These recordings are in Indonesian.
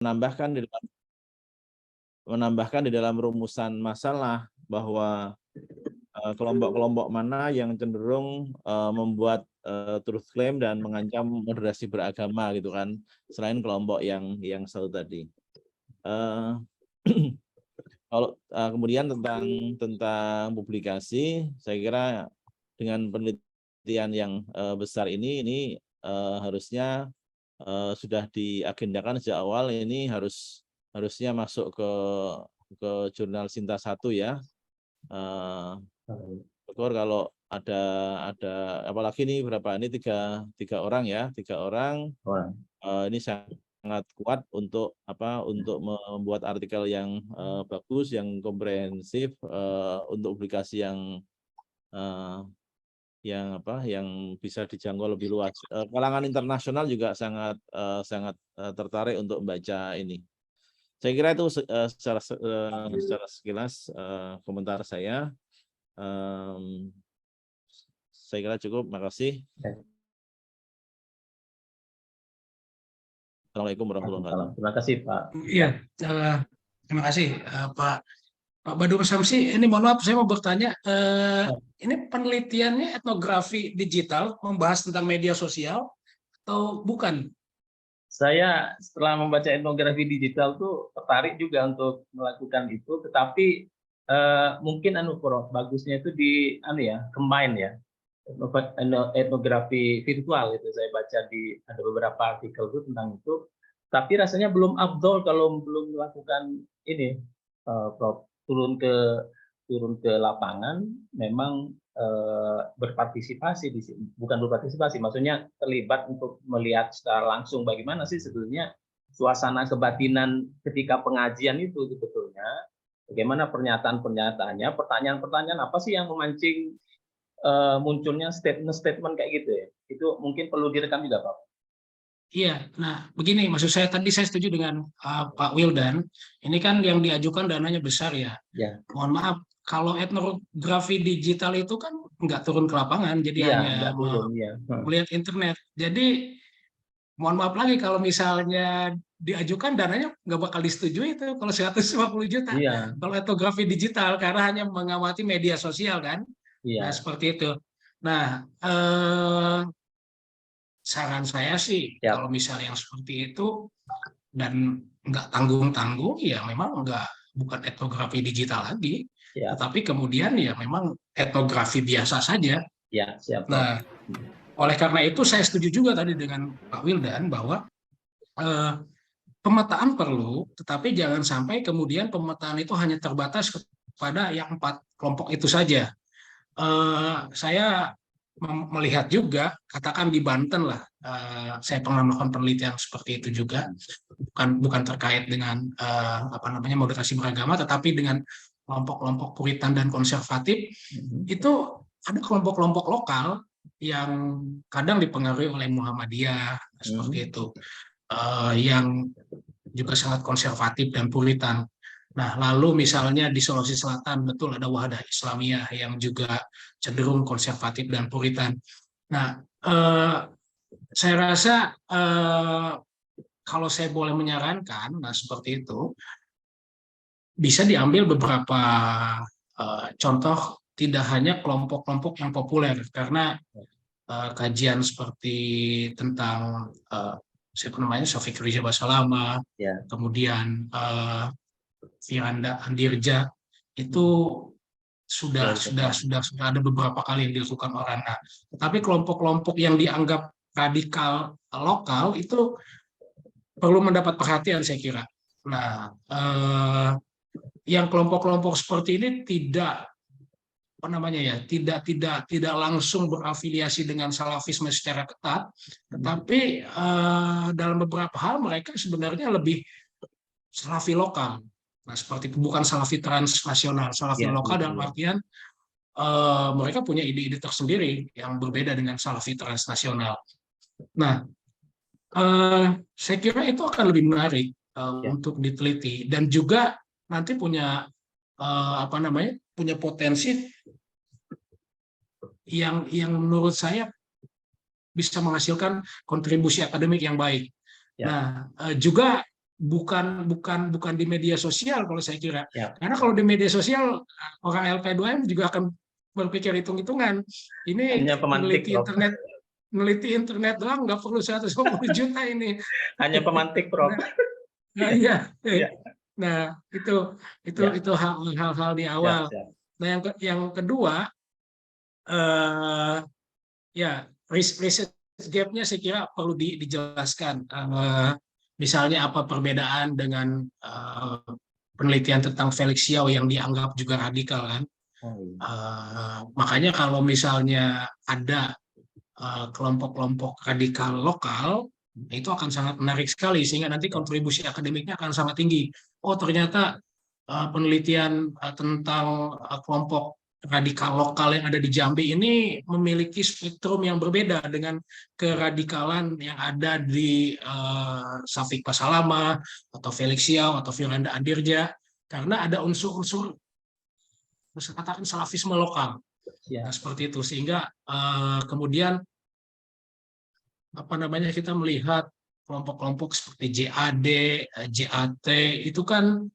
menambahkan di dalam rumusan masalah bahwa kelompok-kelompok mana yang cenderung membuat truth claim dan mengancam moderasi beragama gitu kan, selain kelompok yang satu tadi. Kalau kemudian tentang publikasi, saya kira dengan penelitian yang besar ini harusnya sudah diagendakan sejak awal, ini harusnya masuk ke jurnal Sinta 1 ya. Syukur kalau ada apalagi ini berapa ini tiga orang ya, ini sangat kuat untuk membuat artikel yang bagus, yang komprehensif, untuk publikasi yang bisa dijangkau lebih luas. Kalangan internasional juga sangat tertarik untuk membaca ini. Saya kira itu secara sekilas komentar saya. Saya kira cukup. Makasih. Assalamualaikum warahmatullahi wabarakatuh. Terima kasih Pak. Iya, terima kasih Pak Badur Samsi. Ini mohon maaf, saya mau bertanya. Ini penelitiannya etnografi digital membahas tentang media sosial atau bukan? Saya setelah membaca etnografi digital tuh tertarik juga untuk melakukan itu, tetapi mungkin bagusnya itu combine ya, etnografi virtual itu saya baca ada beberapa artikel itu tentang itu, tapi rasanya belum afdol kalau belum melakukan ini, Prof, turun ke lapangan, memang berpartisipasi di sini, bukan berpartisipasi, maksudnya terlibat untuk melihat secara langsung bagaimana sih sebetulnya suasana kebatinan ketika pengajian itu sebetulnya, bagaimana pernyataan-pernyataannya, pertanyaan-pertanyaan apa sih yang memancing munculnya statement kayak gitu ya. Itu mungkin perlu direkam juga, Pak. Iya, nah begini, maksud saya tadi saya setuju dengan Pak Wildan. Ini kan yang diajukan dananya besar ya. Ya. Mohon maaf, kalau etnografi digital itu kan nggak turun ke lapangan, jadi hanya melihat internet. Jadi mohon maaf lagi kalau misalnya diajukan dananya nggak bakal disetujui itu kalau 150 juta. Iya. Kalau etnografi digital karena hanya mengamati media sosial kan. Iya. Nah seperti itu. Nah saran saya sih kalau misalnya yang seperti itu dan nggak tanggung-tanggung ya memang bukan etnografi digital lagi, tetapi kemudian ya memang etnografi biasa saja. Ya, siap. Nah, oleh karena itu saya setuju juga tadi dengan Pak Wildan bahwa pemetaan perlu, tetapi jangan sampai kemudian pemetaan itu hanya terbatas kepada yang 4 kelompok itu saja. Saya melihat juga, katakan di Banten lah, saya pernah melakukan penelitian seperti itu juga, bukan terkait dengan moderasi beragama, tetapi dengan kelompok-kelompok Puritan dan konservatif. Itu ada kelompok-kelompok lokal yang kadang dipengaruhi oleh Muhammadiyah seperti itu, yang juga sangat konservatif dan Puritan. Nah, lalu misalnya di Sulawesi Selatan betul ada Wahadah Islamiyah yang juga cenderung konservatif dan Puritan. Nah, saya rasa kalau saya boleh menyarankan, nah seperti itu, bisa diambil beberapa contoh, tidak hanya kelompok-kelompok yang populer, karena kajian seperti tentang Syafiq Rizal Basalama, kemudian Firanda Andirja itu sudah ada beberapa kali yang dilakukan orang. Nah, tetapi kelompok-kelompok yang dianggap radikal lokal itu perlu mendapat perhatian saya kira. Nah, yang kelompok-kelompok seperti ini tidak langsung berafiliasi dengan salafisme secara ketat, tetapi dalam beberapa hal mereka sebenarnya lebih salafi lokal. Nah, seperti itu, bukan salafi transnasional, salafi lokal dalam artian mereka punya ide-ide tersendiri yang berbeda dengan salafi transnasional. Nah, saya kira itu akan lebih menarik untuk diteliti dan juga nanti punya punya potensi yang menurut saya bisa menghasilkan kontribusi akademik yang baik. Nah, juga bukan di media sosial kalau saya kira. Ya. Karena kalau di media sosial orang LP2M juga akan berpikir hitung-hitungan. Ini Hanya pemantik, Prof. Meneliti internet doang nggak perlu 150 juta ini. Hanya pemantik, Prof. Nah, iya. Ya. Nah, itu hal-hal di awal. Siap. Nah, yang kedua, ya research gap-nya saya kira perlu dijelaskan. Misalnya apa perbedaan dengan penelitian tentang Felix Xiao yang dianggap juga radikal kan? Makanya kalau misalnya ada kelompok-kelompok radikal lokal, itu akan sangat menarik sekali sehingga nanti kontribusi akademiknya akan sangat tinggi. Oh, ternyata penelitian tentang kelompok radikal lokal yang ada di Jambi ini memiliki spektrum yang berbeda dengan keradikalan yang ada di Syafiq Pasalama atau Felix Xiao atau Firanda Andirja, karena ada unsur-unsur katakan salafisme lokal. Nah, seperti itu sehingga kemudian kita melihat kelompok-kelompok seperti JAD, JAT itu kan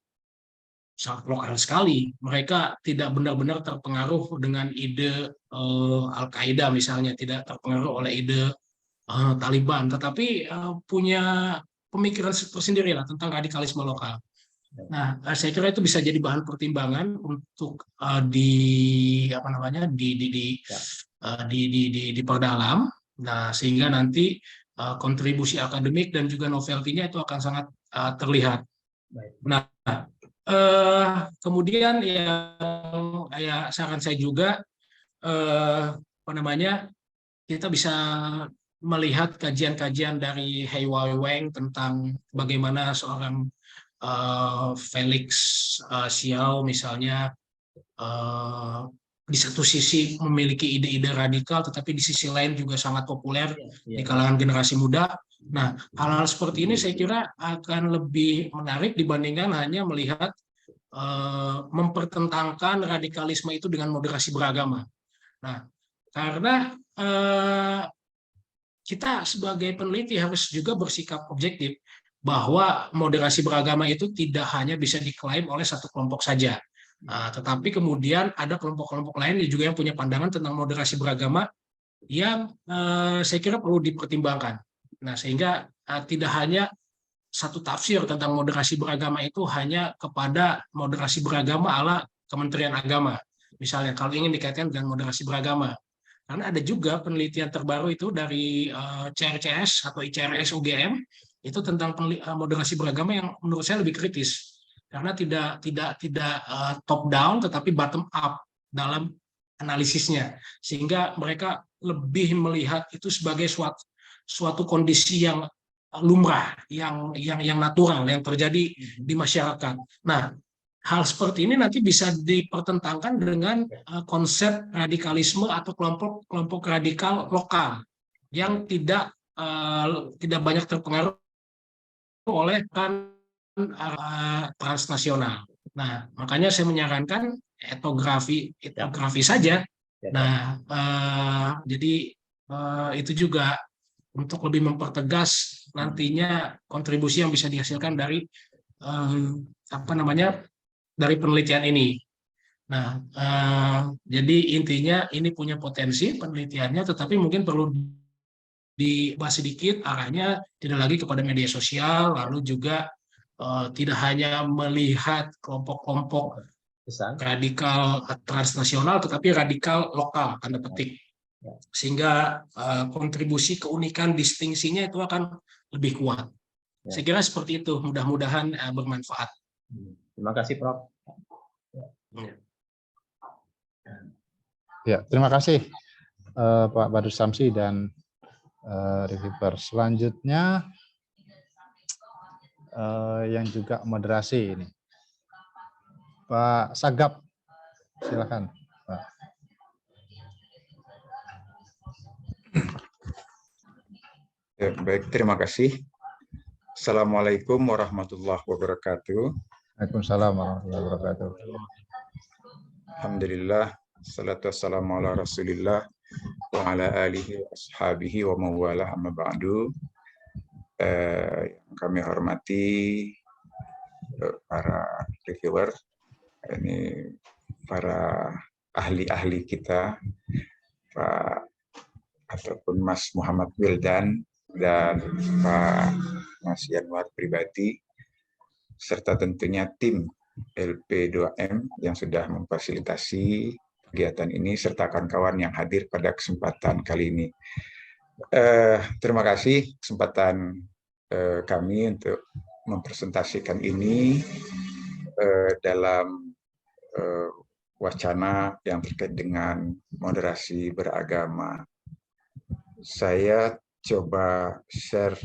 sangat lokal sekali. Mereka tidak benar-benar terpengaruh dengan ide Al-Qaeda misalnya, tidak terpengaruh oleh ide Taliban, tetapi punya pemikiran tersendiri lah tentang radikalisme lokal. Nah, saya kira itu bisa jadi bahan pertimbangan untuk diperdalam. Nah, sehingga nanti kontribusi akademik dan juga novelty-nya itu akan sangat terlihat. Nah, kemudian yang saran saya juga kita bisa melihat kajian-kajian dari Hei Wei Weng tentang bagaimana seorang Felix Xiao misalnya di satu sisi memiliki ide-ide radikal, tetapi di sisi lain juga sangat populer di kalangan generasi muda. Nah, hal-hal seperti ini saya kira akan lebih menarik dibandingkan hanya melihat mempertentangkan radikalisme itu dengan moderasi beragama. Nah, karena kita sebagai peneliti harus juga bersikap objektif bahwa moderasi beragama itu tidak hanya bisa diklaim oleh satu kelompok saja. Tetapi kemudian ada kelompok-kelompok lain juga yang punya pandangan tentang moderasi beragama yang saya kira perlu dipertimbangkan. Nah, sehingga tidak hanya satu tafsir tentang moderasi beragama itu hanya kepada moderasi beragama ala Kementerian Agama. Misalnya kalau ingin dikaitkan dengan moderasi beragama. Karena ada juga penelitian terbaru itu dari CRCS atau ICRS UGM itu tentang moderasi beragama yang menurut saya lebih kritis karena tidak top down tetapi bottom up dalam analisisnya, sehingga mereka lebih melihat itu sebagai suatu kondisi yang lumrah, yang natural yang terjadi di masyarakat. Nah, hal seperti ini nanti bisa dipertentangkan dengan konsep radikalisme atau kelompok radikal lokal yang tidak banyak terpengaruh oleh transnasional. Nah, makanya saya menyarankan etnografi saja. Nah, jadi itu juga untuk lebih mempertegas nantinya kontribusi yang bisa dihasilkan dari dari penelitian ini. Nah, jadi intinya ini punya potensi penelitiannya, tetapi mungkin perlu dibahas sedikit arahnya tidak lagi kepada media sosial, lalu juga tidak hanya melihat kelompok-kelompok radikal transnasional, tetapi radikal lokal, tanda petik. Sehingga kontribusi keunikan distingsinya itu akan lebih kuat. Saya kira seperti itu, mudah-mudahan bermanfaat. Terima kasih, Prof. Ya, terima kasih Pak Badrus Samsi dan reviewer. Selanjutnya yang juga moderasi ini, Pak Sagap, silakan, Pak. Ya, baik, terima kasih. Assalamualaikum warahmatullahi wabarakatuh. Waalaikumsalam warahmatullahi wabarakatuh. Alhamdulillah, salatu wassalamu ala rasulillah wa ala alihi wa ashabihi wa mawala amma ba'du. yang kami hormati para reviewer, ini para ahli-ahli kita, Pak ataupun Mas Muhammad Wildan dan Pak Mas Yanwar pribadi, serta tentunya tim LP2M yang sudah memfasilitasi kegiatan ini, serta kawan-kawan yang hadir pada kesempatan kali ini. Terima kasih kesempatan kami untuk mempresentasikan ini dalam wacana yang terkait dengan moderasi beragama. Saya coba share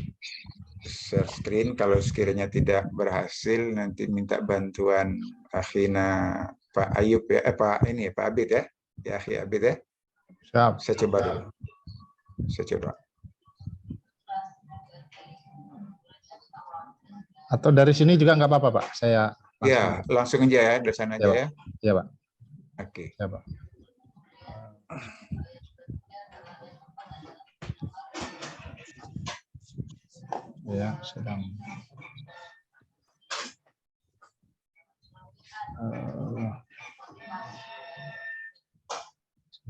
screen, kalau sekiranya tidak berhasil nanti minta bantuan akhina Pak Ayub ya, Pak Abid ya, Akhi Abid ya. Siap. Saya coba dulu. Saya coba. Atau dari sini juga nggak apa-apa, Pak. Saya Ya, langsung aja ya, dari sana aja ya. Iya, Pak. Oke. Ya, Pak. Ya, sedang.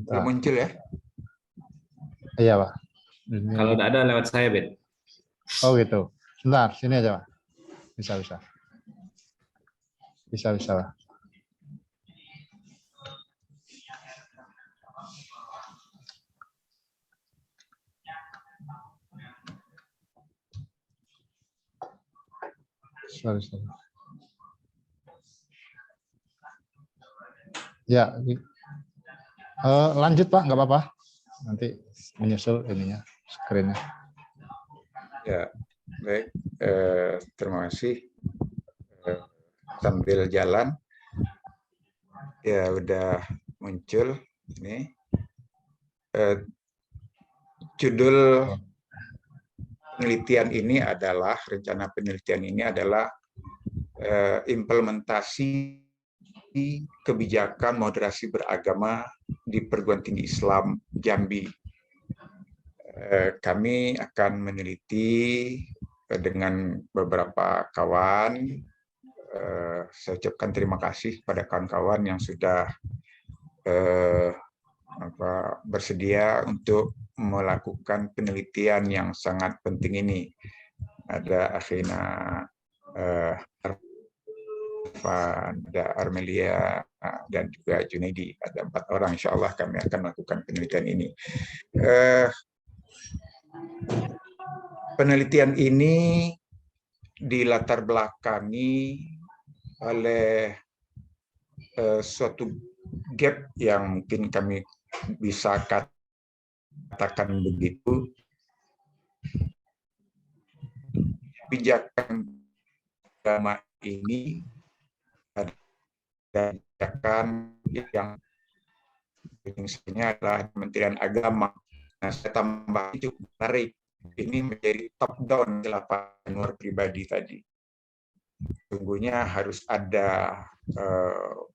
Belum muncul ya? Iya, Pak. Kalau tidak ada lewat saya, Bet. Oh gitu. Sebentar, sini aja, Pak. Bisa. Bisa, Pak. Sorry. Ya, lanjut Pak, nggak apa-apa. Nanti menyusul ininya, screen-nya. Ya, baik. Terima kasih. Sambil jalan, ya udah muncul ini. Judul penelitian ini adalah, rencana penelitian ini adalah implementasi kebijakan moderasi beragama di Perguruan Tinggi Islam Jambi. Kami akan meneliti dengan beberapa kawan. Saya ucapkan terima kasih pada kawan-kawan yang sudah bersedia untuk melakukan penelitian yang sangat penting ini. Ada Akhina ada Armelia dan juga Junaidi. Ada 4 orang, insya Allah kami akan melakukan penelitian ini. Penelitian ini dilatar belakangi oleh suatu gap yang mungkin kami bisa katakan begitu. Kebijakan agama ini adalah kebijakan yang misalnya adalah Kementerian Agama. Nah, saya tambah cukup menarik. Ini menjadi top down di lapangan luar pribadi tadi. Sungguhnya harus ada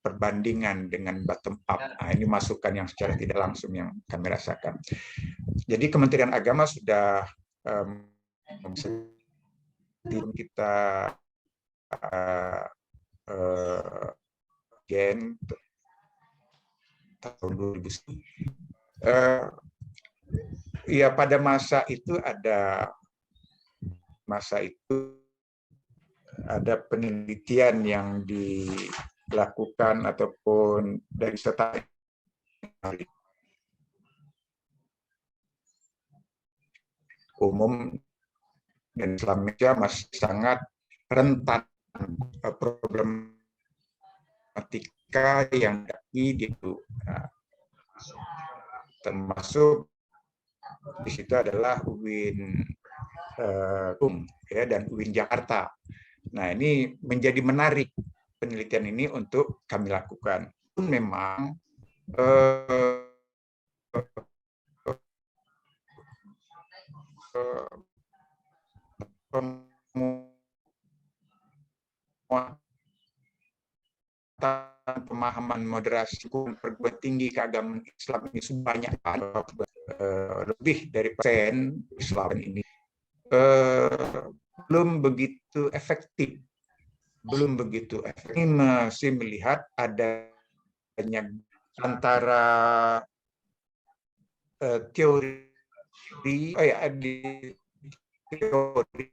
perbandingan dengan bottom up. Nah, ini masukan yang secara tidak langsung yang kami rasakan. Jadi Kementerian Agama sudah kita tahun 2000. Ya, pada masa itu ada penelitian yang dilakukan ataupun dari serta umum dan Islamnya masih sangat rentan problematika yang itu, termasuk di situ adalah UIN ya, dan UIN Jakarta. Nah, ini menjadi menarik penelitian ini untuk kami lakukan. Memang pemahaman moderasi perguruan tinggi keagamaan Islam ini sebanyak lebih dari persen Islam ini belum begitu efektif. Ini masih melihat adanya antara teori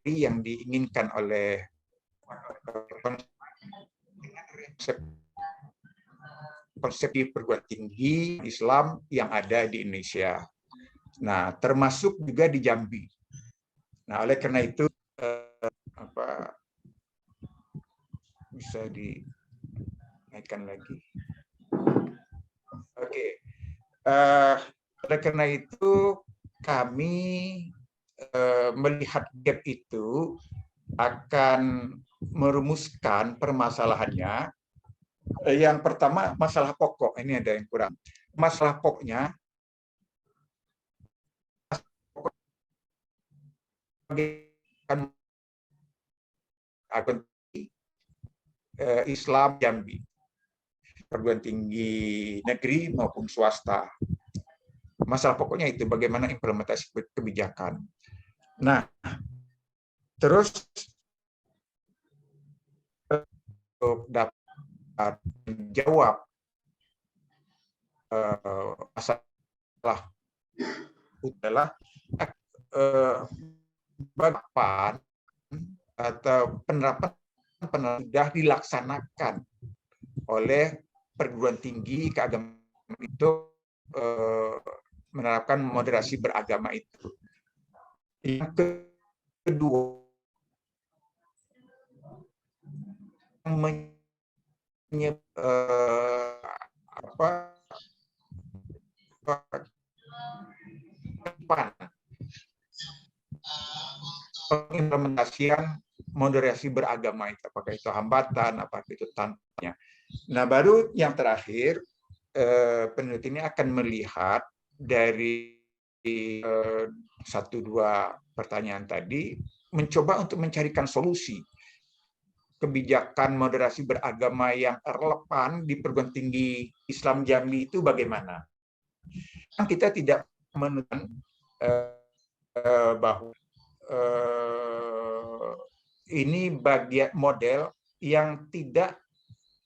yang diinginkan oleh konsep perguruan tinggi Islam yang ada di Indonesia. Nah, termasuk juga di Jambi. Nah, oleh karena itu bisa dinaikkan lagi. Oke. Oleh karena itu kami melihat gap itu akan merumuskan permasalahannya. Yang pertama masalah pokok, ini ada yang kurang. Masalah pokoknya Islam Jambi, perguruan tinggi negeri maupun swasta. Masalah pokoknya itu bagaimana implementasi kebijakan. Nah, terus untuk dapat menjawab masalah adalah bagaimana atau penerapan sudah dilaksanakan oleh perguruan tinggi keagamaan itu menerapkan moderasi beragama itu. Yang kedua, pengimplementasian moderasi beragama itu, apakah itu hambatan, apakah itu tantangannya. Nah, baru yang terakhir, peneliti ini akan melihat dari 1-2 pertanyaan tadi, mencoba untuk mencarikan solusi kebijakan moderasi beragama yang relevan di perguruan tinggi Islam Jambi itu bagaimana. Kita tidak menemukan bahwa ini bagian model yang tidak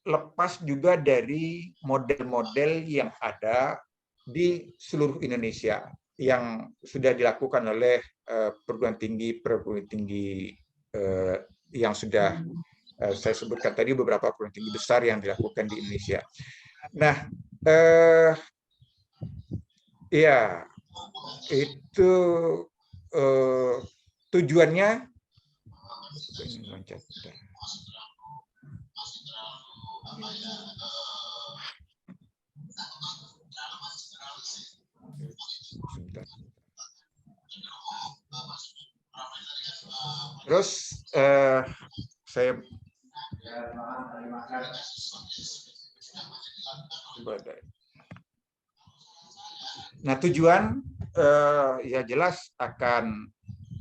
lepas juga dari model-model yang ada di seluruh Indonesia yang sudah dilakukan oleh perguruan tinggi yang sudah saya sebutkan tadi, beberapa perguruan tinggi besar yang dilakukan di Indonesia. Nah, ya itu tujuannya terus saya tujuan ya jelas akan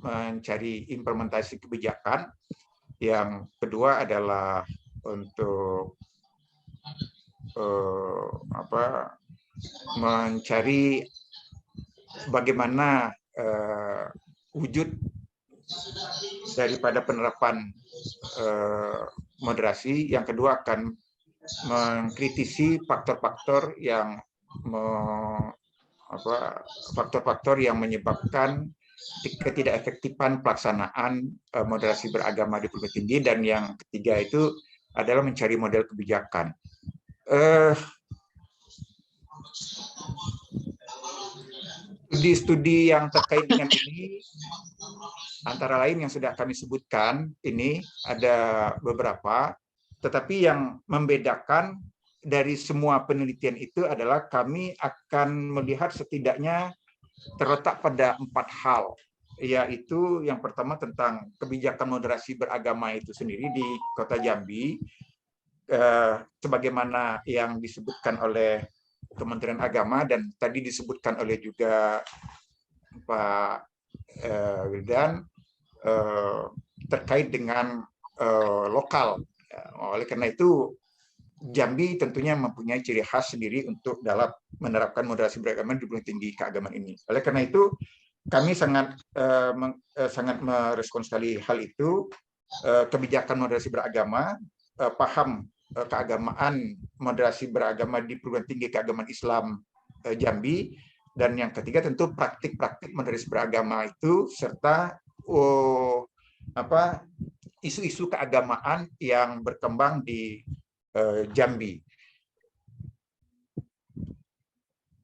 mencari implementasi kebijakan. Yang kedua adalah untuk mencari bagaimana wujud daripada penerapan moderasi. Yang kedua akan mengkritisi faktor-faktor yang menyebabkan ketidakefektifan pelaksanaan moderasi beragama di perguruan tinggi. Dan yang ketiga itu adalah mencari model kebijakan. Studi-studi yang terkait dengan ini antara lain yang sudah kami sebutkan, ini ada beberapa, tetapi yang membedakan dari semua penelitian itu adalah kami akan melihat setidaknya terletak pada 4 hal, yaitu yang pertama tentang kebijakan moderasi beragama itu sendiri di Kota Jambi, sebagaimana yang disebutkan oleh Kementerian Agama dan tadi disebutkan oleh juga Pak Wildan, terkait dengan lokal. Oleh karena itu Jambi tentunya mempunyai ciri khas sendiri untuk dalam menerapkan moderasi beragama di perguruan tinggi keagamaan ini. Oleh karena itu kami sangat merespon sekali hal itu. Kebijakan moderasi beragama, paham keagamaan moderasi beragama di perguruan tinggi keagamaan Islam Jambi, dan yang ketiga tentu praktik-praktik moderasi beragama itu serta isu-isu keagamaan yang berkembang di Jambi.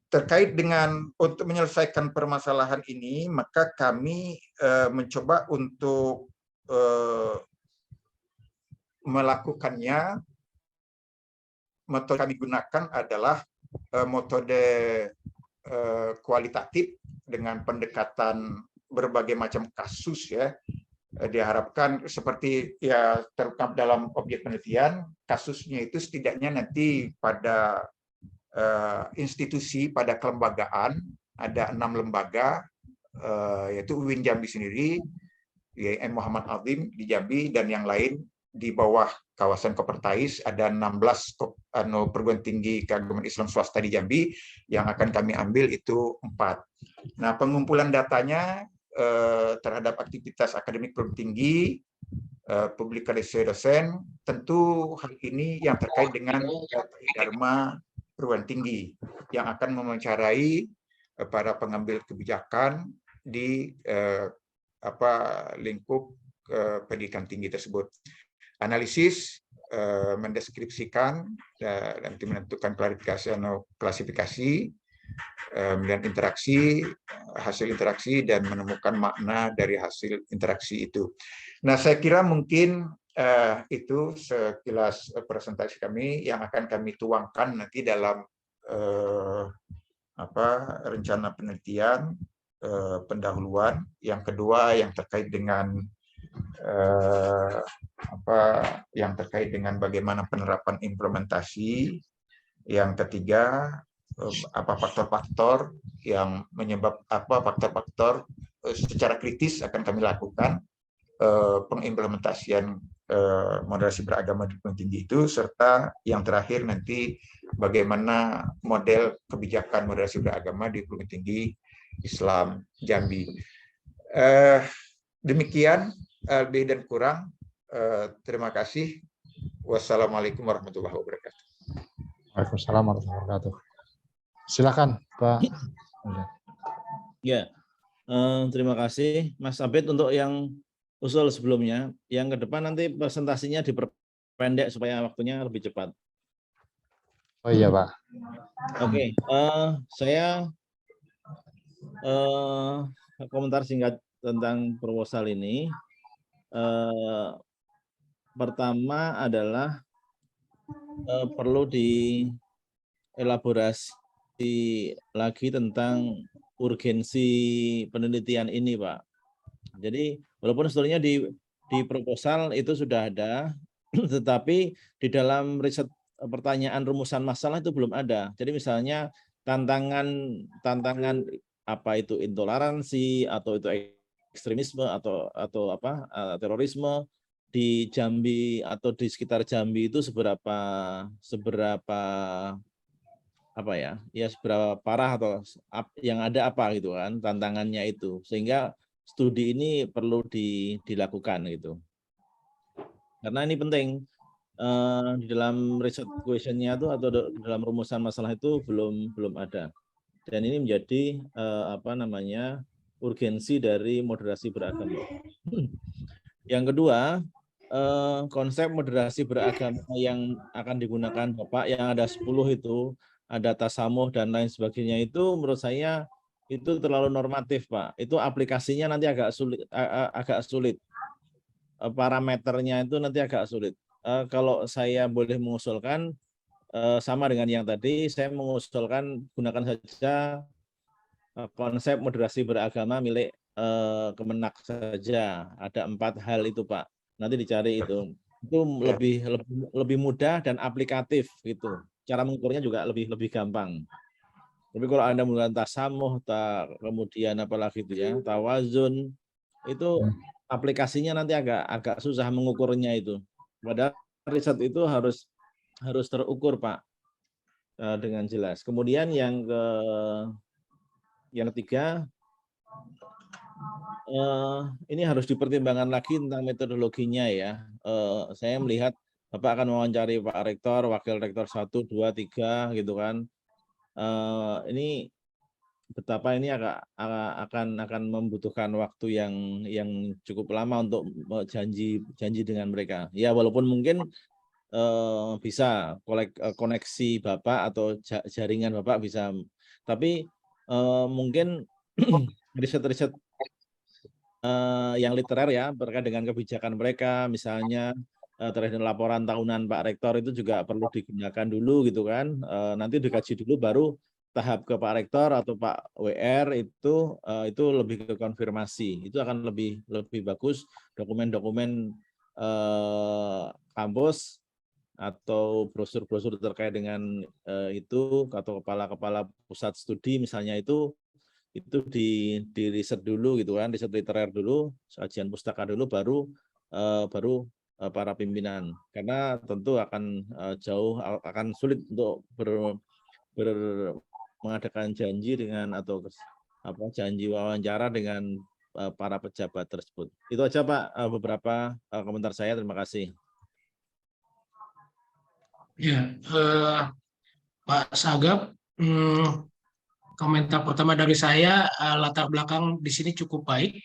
Terkait dengan untuk menyelesaikan permasalahan ini, maka kami mencoba untuk melakukannya. Metode kami gunakan adalah metode kualitatif dengan pendekatan berbagai macam kasus ya. Diharapkan seperti ya terungkap dalam objek penelitian, kasusnya itu setidaknya nanti pada institusi, pada kelembagaan ada 6 lembaga, yaitu UIN Jambi sendiri, YN Muhammad Azim di Jambi, dan yang lain di bawah kawasan Kopertais ada 16 perguruan tinggi keagamaan Islam swasta di Jambi, yang akan kami ambil itu 4. Nah, pengumpulan datanya terhadap aktivitas akademik perguruan tinggi, publikasi dosen, tentu hal ini yang terkait dengan dharma perguruan tinggi yang akan mewawancarai para pengambil kebijakan di lingkup pendidikan tinggi tersebut. Analisis, mendeskripsikan, nanti menentukan klasifikasi, dan interaksi, hasil interaksi, dan menemukan makna dari hasil interaksi itu. Nah, saya kira mungkin itu sekilas presentasi kami yang akan kami tuangkan nanti dalam rencana penelitian pendahuluan. Yang kedua yang terkait dengan bagaimana penerapan implementasi. Yang ketiga, apa faktor-faktor yang faktor-faktor secara kritis akan kami lakukan pengimplementasian moderasi beragama di perguruan tinggi itu, serta yang terakhir nanti bagaimana model kebijakan moderasi beragama di perguruan tinggi Islam Jambi. Demikian lebih dan kurang. Terima kasih. Wassalamualaikum warahmatullahi wabarakatuh. Waalaikumsalam warahmatullahi wabarakatuh. Silakan, Pak. Ya, terima kasih Mas Abid untuk yang usul sebelumnya. Yang ke depan nanti presentasinya diperpendek supaya waktunya lebih cepat. Oh iya, Pak. Oke, saya komentar singkat tentang proposal ini. Pertama adalah perlu dielaborasi lagi tentang urgensi penelitian ini, Pak. Jadi walaupun sebetulnya di proposal itu sudah ada, tetapi di dalam riset pertanyaan rumusan masalah itu belum ada. Jadi misalnya tantangan apa itu intoleransi atau itu ekstremisme atau terorisme di Jambi atau di sekitar Jambi itu seberapa seberapa parah atau yang ada apa gitu kan tantangannya itu, sehingga studi ini perlu dilakukan gitu. Karena ini penting di dalam riset questionnya itu atau di dalam rumusan masalah itu belum ada. Dan ini menjadi urgensi dari moderasi beragama. Yang kedua, konsep moderasi beragama yang akan digunakan Bapak yang ada 10 itu, ada tasamuh dan lain sebagainya, itu menurut saya itu terlalu normatif, Pak. Itu aplikasinya nanti agak sulit. Parameternya itu nanti agak sulit. Kalau saya boleh mengusulkan sama dengan yang tadi, saya mengusulkan gunakan saja konsep moderasi beragama milik Kemenak saja. Ada 4 hal itu, Pak. Nanti dicari itu lebih mudah dan aplikatif gitu. Cara mengukurnya juga lebih gampang. Tapi kalau Anda menggunakan tasamuh, kemudian apalagi itu ya, tawazun, itu aplikasinya nanti agak susah mengukurnya itu. Padahal riset itu harus terukur, Pak, dengan jelas. Kemudian yang ketiga, Ini harus dipertimbangkan lagi tentang metodologinya ya. Saya melihat Bapak akan mewawancari Pak Rektor, Wakil Rektor 1, 2, 3 gitu kan. Ini betapa ini akan membutuhkan waktu yang cukup lama untuk janji dengan mereka. Ya walaupun mungkin bisa koneksi Bapak atau jaringan Bapak bisa, tapi mungkin riset-riset yang literer ya terkait dengan kebijakan mereka, misalnya terkait dengan laporan tahunan Pak Rektor itu juga perlu digunakan dulu gitu kan. Nanti dikaji dulu baru tahap ke Pak Rektor atau Pak WR itu lebih ke konfirmasi. Itu akan lebih bagus dokumen-dokumen kampus atau brosur-brosur terkait dengan itu atau kepala-kepala pusat studi misalnya itu di riset dulu gitu kan, riset literer dulu, sajian pustaka dulu, baru para pimpinan, karena tentu akan akan sulit untuk mengadakan janji dengan atau janji wawancara dengan para pejabat tersebut. Itu aja Pak, beberapa komentar saya. Terima kasih. Ya, Pak Sagap, komentar pertama dari saya, latar belakang di sini cukup baik,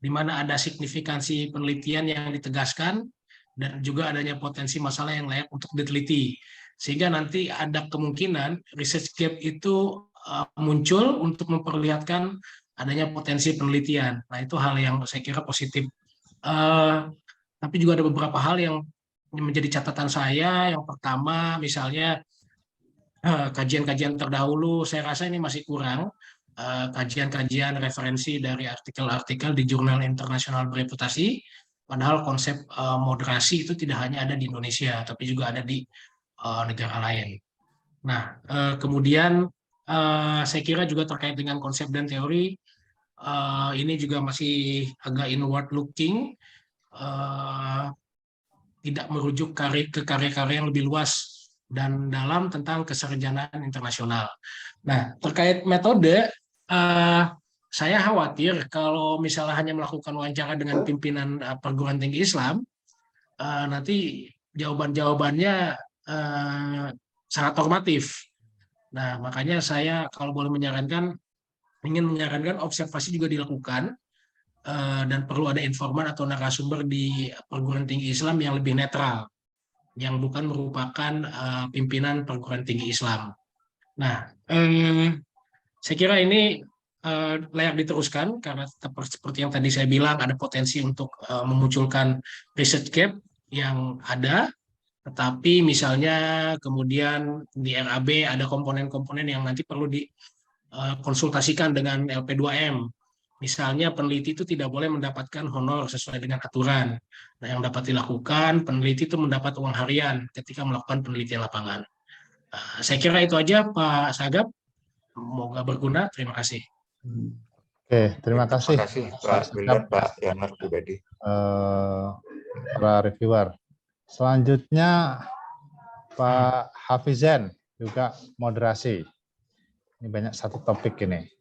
di mana ada signifikansi penelitian yang ditegaskan dan juga adanya potensi masalah yang layak untuk diteliti. Sehingga nanti ada kemungkinan research gap itu muncul untuk memperlihatkan adanya potensi penelitian. Nah, itu hal yang saya kira positif. Tapi juga ada beberapa hal yang menjadi catatan saya. Yang pertama, misalnya kajian-kajian terdahulu, saya rasa ini masih kurang. Kajian-kajian referensi dari artikel-artikel di jurnal internasional bereputasi, padahal konsep moderasi itu tidak hanya ada di Indonesia, tapi juga ada di negara lain. Nah, kemudian saya kira juga terkait dengan konsep dan teori, ini juga masih agak inward looking, tidak merujuk ke karya-karya yang lebih luas dan dalam tentang kesarjanaan internasional. Nah, terkait metode, saya khawatir kalau misalnya hanya melakukan wawancara dengan pimpinan perguruan tinggi Islam, nanti jawaban-jawabannya sangat normatif. Nah, makanya saya kalau boleh ingin menyarankan observasi juga dilakukan, dan perlu ada informan atau narasumber di perguruan tinggi Islam yang lebih netral, yang bukan merupakan pimpinan perguruan tinggi Islam. Nah, saya kira ini layak diteruskan karena seperti yang tadi saya bilang ada potensi untuk memunculkan research gap yang ada, tetapi misalnya kemudian di RAB ada komponen-komponen yang nanti perlu dikonsultasikan dengan LP2M. Misalnya peneliti itu tidak boleh mendapatkan honor sesuai dengan aturan. Nah, yang dapat dilakukan, peneliti itu mendapat uang harian ketika melakukan penelitian lapangan. Saya kira itu aja Pak Sagap. Semoga berguna. Terima kasih. Oke, terima kasih. Terima kasih Pak Wildan, Pak Yanar pribadi. Para reviewer. Selanjutnya Pak Hafizan juga moderasi. Ini banyak satu topik ini.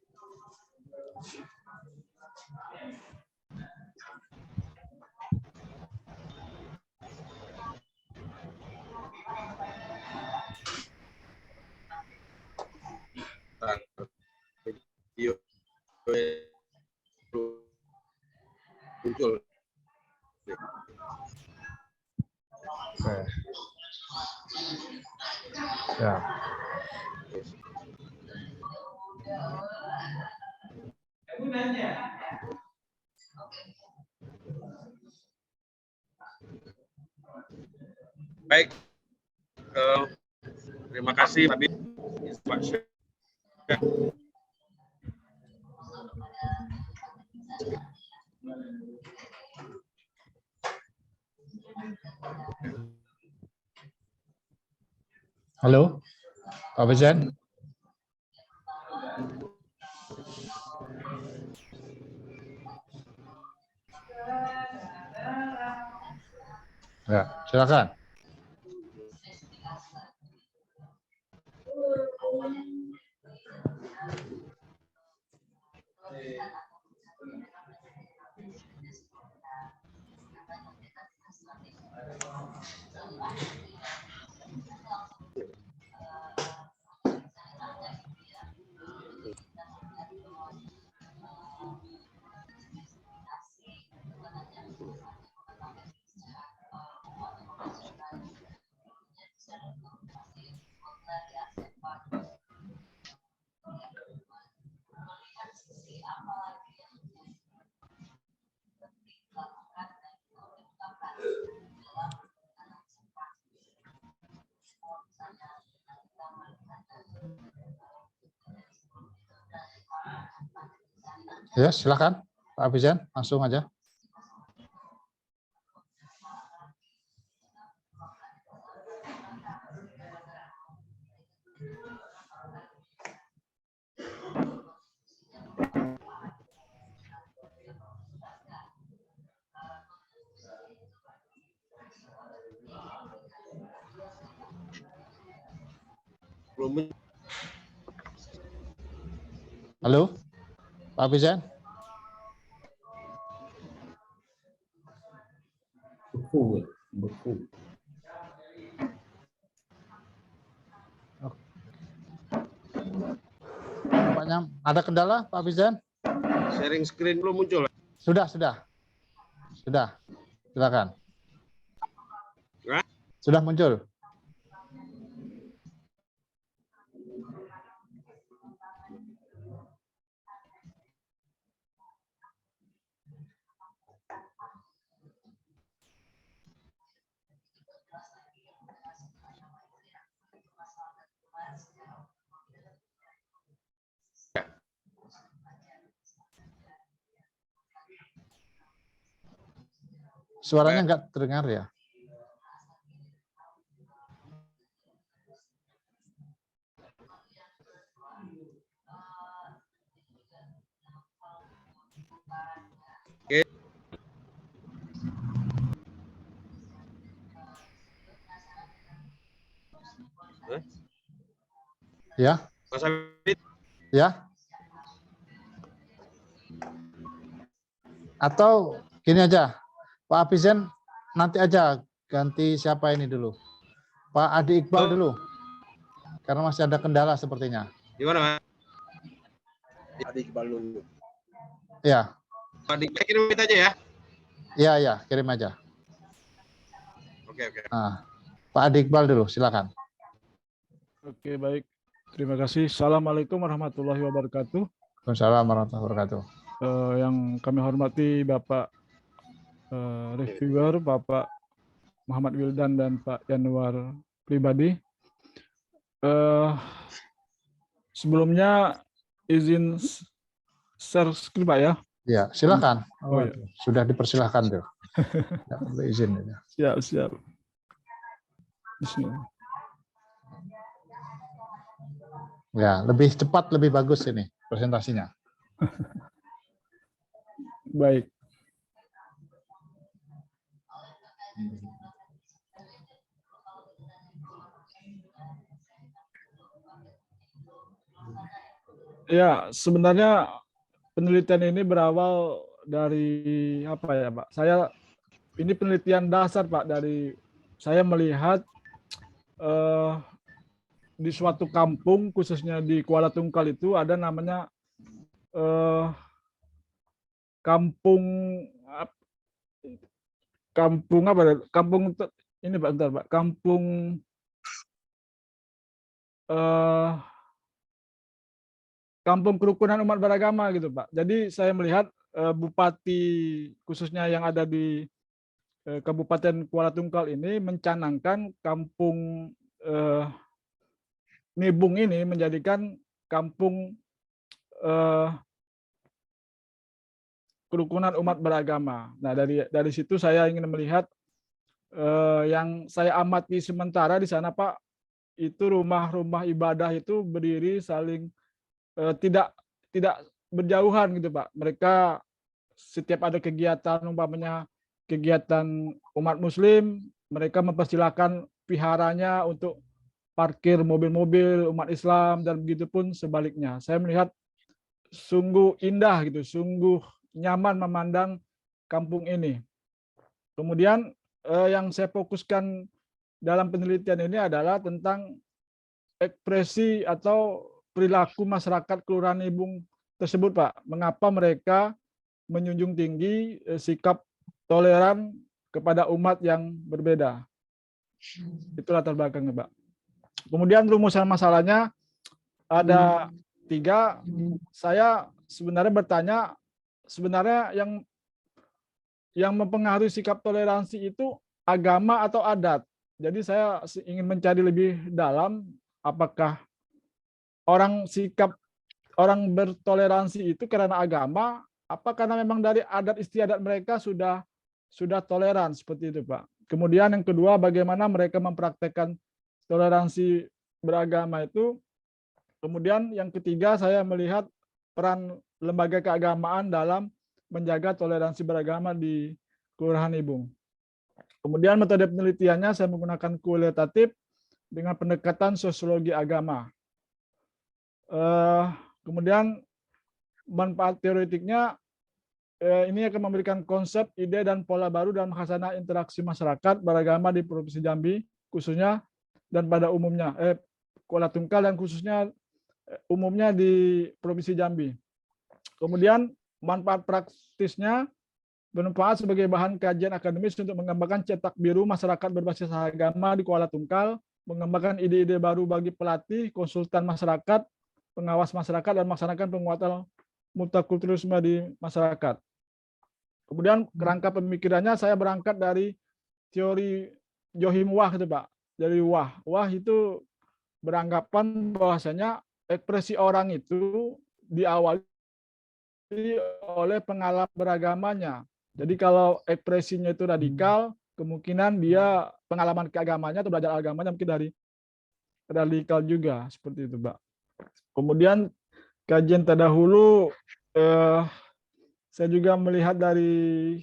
Muncul. Oke. Ya. Baik. Terima kasih Pak Syed. Halo, Pak Bejan. Ya, silakan. Ya, silakan Pak Abizan, langsung aja. Halo, Pak Abizan. Beku. Nampaknya ada kendala, Pak Abizan? Sharing screen belum muncul. Sudah. Silakan. Hah? Sudah muncul. Suaranya enggak terdengar ya? Oke. Ya, Mas Abid, ya. Atau gini aja, Pak Abizan nanti aja ganti siapa ini dulu. Pak Adi Iqbal dulu. Karena masih ada kendala sepertinya. gimana Mas? Adi Iqbal dulu. Ya, Adi, kirim aja ya. iya, kirim aja. Oke. Nah, Pak Adi Iqbal dulu, silakan. Oke, baik. Terima kasih. Assalamualaikum warahmatullahi wabarakatuh. Waalaikumsalam warahmatullahi wabarakatuh. Yang kami hormati Bapak reviewer, Bapak Muhammad Wildan dan Pak Yanuar pribadi. Sebelumnya izin share screen, Pak ya. Ya, silakan. Oh, ya. Sudah dipersilahkan tuh. Tidak perlu izin. Siap. Bismillah. Ya, lebih cepat, lebih bagus ini presentasinya. Baik. Ya, sebenarnya penelitian ini berawal dari apa ya, Pak? Ini penelitian dasar, Pak, dari saya melihat di suatu kampung, khususnya di Kuala Tungkal itu ada namanya kampung apa ya? Ini Pak, bentar, Pak. Kampung kerukunan umat beragama gitu, Pak. Jadi saya melihat bupati khususnya yang ada di Kabupaten Kuala Tungkal ini mencanangkan kampung Nibung ini menjadikan kampung kerukunan umat beragama. Nah, dari situ saya ingin melihat yang saya amati sementara di sana, Pak, itu rumah-rumah ibadah itu berdiri saling tidak berjauhan gitu, Pak. Mereka setiap ada kegiatan, umpamanya kegiatan umat Muslim, mereka mempersilahkan viharanya untuk parkir mobil-mobil umat Islam, dan begitu pun sebaliknya. Saya melihat sungguh indah gitu, sungguh nyaman memandang kampung ini. Kemudian yang saya fokuskan dalam penelitian ini adalah tentang ekspresi atau perilaku masyarakat Kelurahan Ibung tersebut, Pak. Mengapa mereka menjunjung tinggi sikap toleran kepada umat yang berbeda. Itu latar belakangnya, Pak. Kemudian rumusan masalahnya ada 3. Saya sebenarnya bertanya, sebenarnya yang mempengaruhi sikap toleransi itu agama atau adat. Jadi saya ingin mencari lebih dalam apakah orang bertoleransi itu karena agama, apa karena memang dari adat istiadat mereka sudah toleran seperti itu, Pak. Kemudian yang kedua, bagaimana mereka mempraktekkan toleransi beragama itu. Kemudian yang ketiga, saya melihat peran lembaga keagamaan dalam menjaga toleransi beragama di Kelurahan Ibung. Kemudian metode penelitiannya saya menggunakan kualitatif dengan pendekatan sosiologi agama. Kemudian manfaat teoretiknya ini akan memberikan konsep, ide, dan pola baru dalam khasanah interaksi masyarakat beragama di Provinsi Jambi khususnya dan pada umumnya, Kuala Tungkal dan khususnya umumnya di Provinsi Jambi. Kemudian manfaat praktisnya bermanfaat sebagai bahan kajian akademis untuk mengembangkan cetak biru masyarakat berbasis agama di Kuala Tungkal, mengembangkan ide-ide baru bagi pelatih, konsultan masyarakat, pengawas masyarakat, dan melaksanakan penguatan multikulturalisme di masyarakat. Kemudian kerangka pemikirannya saya berangkat dari teori Johim Wah itu, Pak. Dari Wah itu beranggapan bahwasanya ekspresi orang itu diawali oleh pengalaman beragamanya. Jadi kalau ekspresinya itu radikal, kemungkinan dia pengalaman keagamannya atau belajar agamanya mungkin dari radikal juga, seperti itu, Pak. Kemudian kajian terdahulu saya juga melihat dari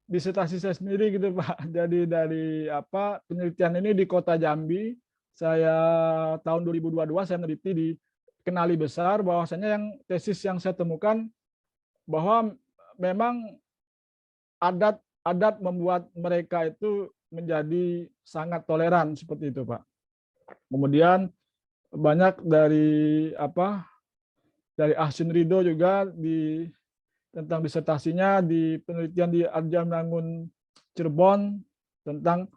disertasi saya sendiri gitu, Pak. Jadi dari penelitian ini di Kota Jambi, saya tahun 2022 saya meneliti di Kenali Besar, bahwasanya yang tesis yang saya temukan bahwa memang adat membuat mereka itu menjadi sangat toleran seperti itu, Pak. Kemudian banyak dari Ahsin Ridho juga tentang disertasinya di penelitian di Arjamangun Cirebon tentang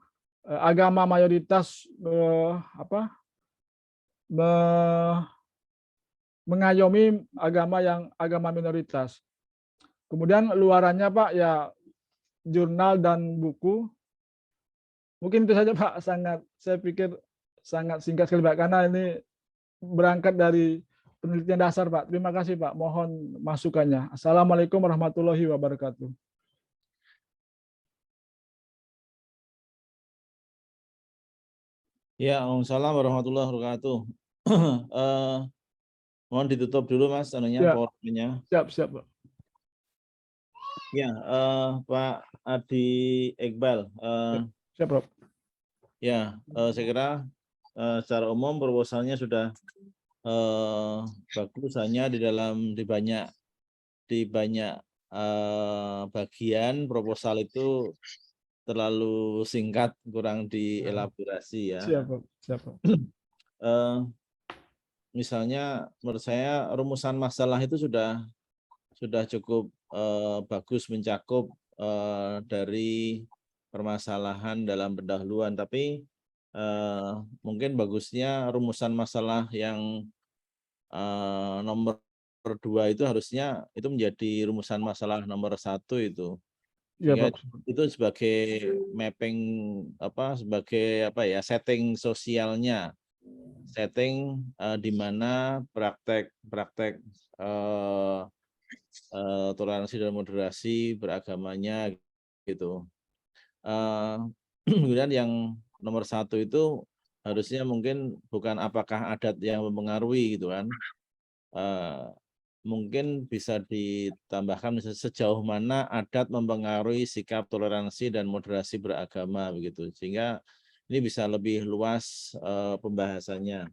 agama mayoritas mengayomi agama minoritas. Kemudian luarannya, Pak, ya jurnal dan buku. Mungkin itu saja, Pak. Saya pikir sangat singkat sekali, Pak, karena ini berangkat dari penelitian dasar, Pak. Terima kasih, Pak. Mohon masukannya. Assalamualaikum warahmatullahi wabarakatuh. Ya, Waalaikumsalam warahmatullahi wabarakatuh. Mohon ditutup dulu, Mas, Ya. PowerPoint-nya. Siap, Pak. Ya, Pak Adi Iqbal. Siap, Prof. Ya, saya kira secara umum proposalnya sudah bagus, hanya di banyak bagian proposal itu terlalu singkat, kurang dielaborasi ya. Siap, Prof. Misalnya menurut saya rumusan masalah itu sudah cukup bagus mencakup dari permasalahan dalam pendahuluan, tapi mungkin bagusnya rumusan masalah yang nomor 2 itu harusnya itu menjadi rumusan masalah nomor 1 itu. Ya, Itu sebagai mapping sebagai setting sosialnya, setting di mana praktek toleransi dan moderasi beragamanya gitu. Kemudian yang nomor 1 itu harusnya mungkin bukan apakah adat yang mempengaruhi gitu kan. Mungkin bisa ditambahkan sejauh mana adat mempengaruhi sikap toleransi dan moderasi beragama begitu, sehingga ini bisa lebih luas pembahasannya.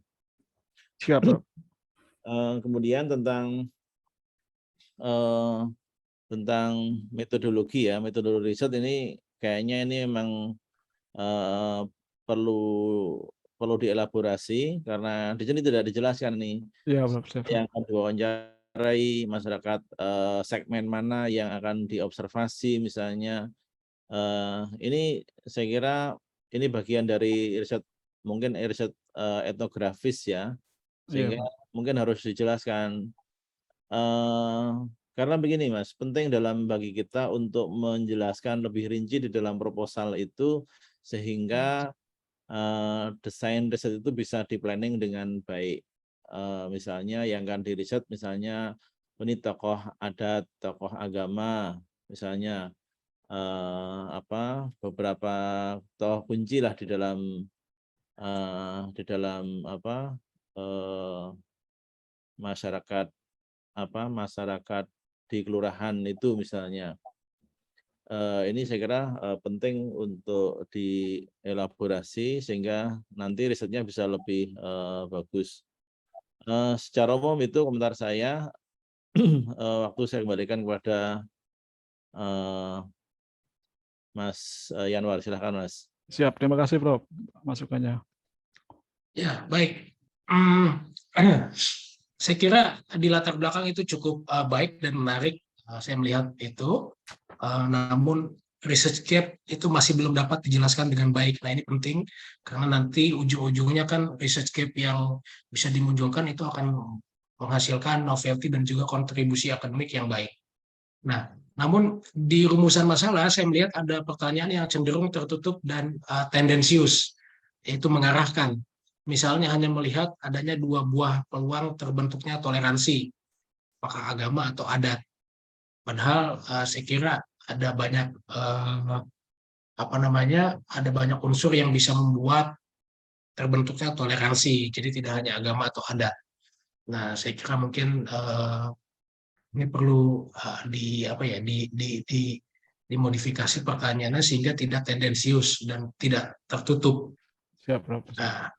Siap, Prof. Kemudian tentang metodologi ya, metodologi riset ini kayaknya ini memang perlu dielaborasi karena di sini tidak dijelaskan nih Iya, Prof. Siap, Prof. yang akan diwawancarai masyarakat segmen mana yang akan diobservasi misalnya. Ini saya kira ini bagian dari riset, mungkin riset etnografis ya, Iya, sehingga Prof. mungkin harus dijelaskan. Karena begini Mas, penting bagi kita untuk menjelaskan lebih rinci di dalam proposal itu sehingga desain riset itu bisa di-planning dengan baik. Misalnya yang akan diriset misalnya ini tokoh adat, tokoh agama, misalnya beberapa tokoh kunci lah di dalam masyarakat masyarakat di kelurahan itu misalnya. Ini saya kira penting untuk dielaborasi sehingga nanti risetnya bisa lebih bagus. Secara umum itu komentar saya. Waktu saya kembalikan kepada Mas Yanwar, silakan Mas. Siap, terima kasih Prof. Masukannya. Ya, baik. Saya kira di latar belakang itu cukup baik dan menarik. Saya melihat itu. Namun ResearchGate itu masih belum dapat dijelaskan dengan baik. Nah, ini penting karena nanti ujung-ujungnya kan ResearchGate yang bisa dimunculkan itu akan menghasilkan novelty dan juga kontribusi akademik yang baik. Nah, namun di rumusan masalah saya melihat ada pertanyaan yang cenderung tertutup dan tendensius, yaitu mengarahkan. Misalnya hanya melihat adanya 2 buah peluang terbentuknya toleransi, apakah agama atau adat. Padahal saya kira ada banyak ada banyak unsur yang bisa membuat terbentuknya toleransi. Jadi tidak hanya agama atau adat. Nah, saya kira mungkin ini perlu dimodifikasi pertanyaannya sehingga tidak tendensius dan tidak tertutup. Siap, Prof. Nah,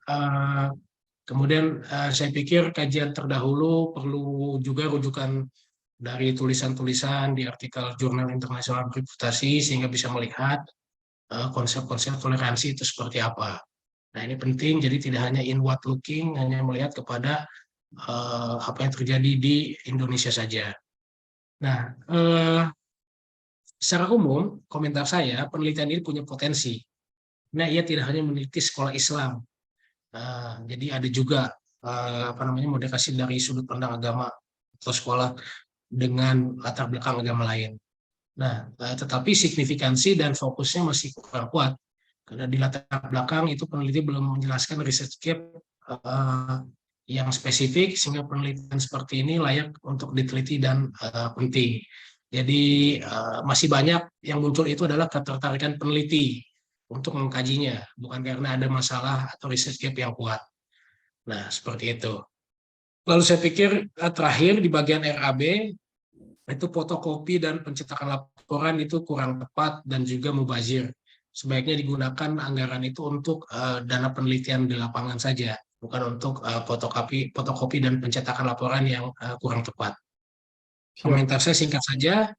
kemudian saya pikir kajian terdahulu perlu juga rujukan dari tulisan-tulisan di artikel jurnal internasional bereputasi sehingga bisa melihat konsep-konsep toleransi itu seperti apa. Nah, ini penting, jadi tidak hanya inward looking, hanya melihat kepada apa yang terjadi di Indonesia saja. Nah, secara umum, komentar saya, penelitian ini punya potensi. Nah, ia tidak hanya meneliti sekolah Islam, jadi ada juga modifikasi dari sudut pandang agama atau sekolah dengan latar belakang agama lain. Nah, tetapi signifikansi dan fokusnya masih kurang kuat karena di latar belakang itu peneliti belum menjelaskan research gap yang spesifik sehingga penelitian seperti ini layak untuk diteliti dan penting. Jadi masih banyak yang muncul itu adalah ketertarikan peneliti untuk mengkajinya, bukan karena ada masalah atau research gap yang kuat. Nah, seperti itu. Lalu saya pikir terakhir di bagian RAB, itu fotokopi dan pencetakan laporan itu kurang tepat dan juga mubazir. Sebaiknya digunakan anggaran itu untuk dana penelitian di lapangan saja, bukan untuk fotokopi dan pencetakan laporan yang kurang tepat. Komentar saya singkat saja,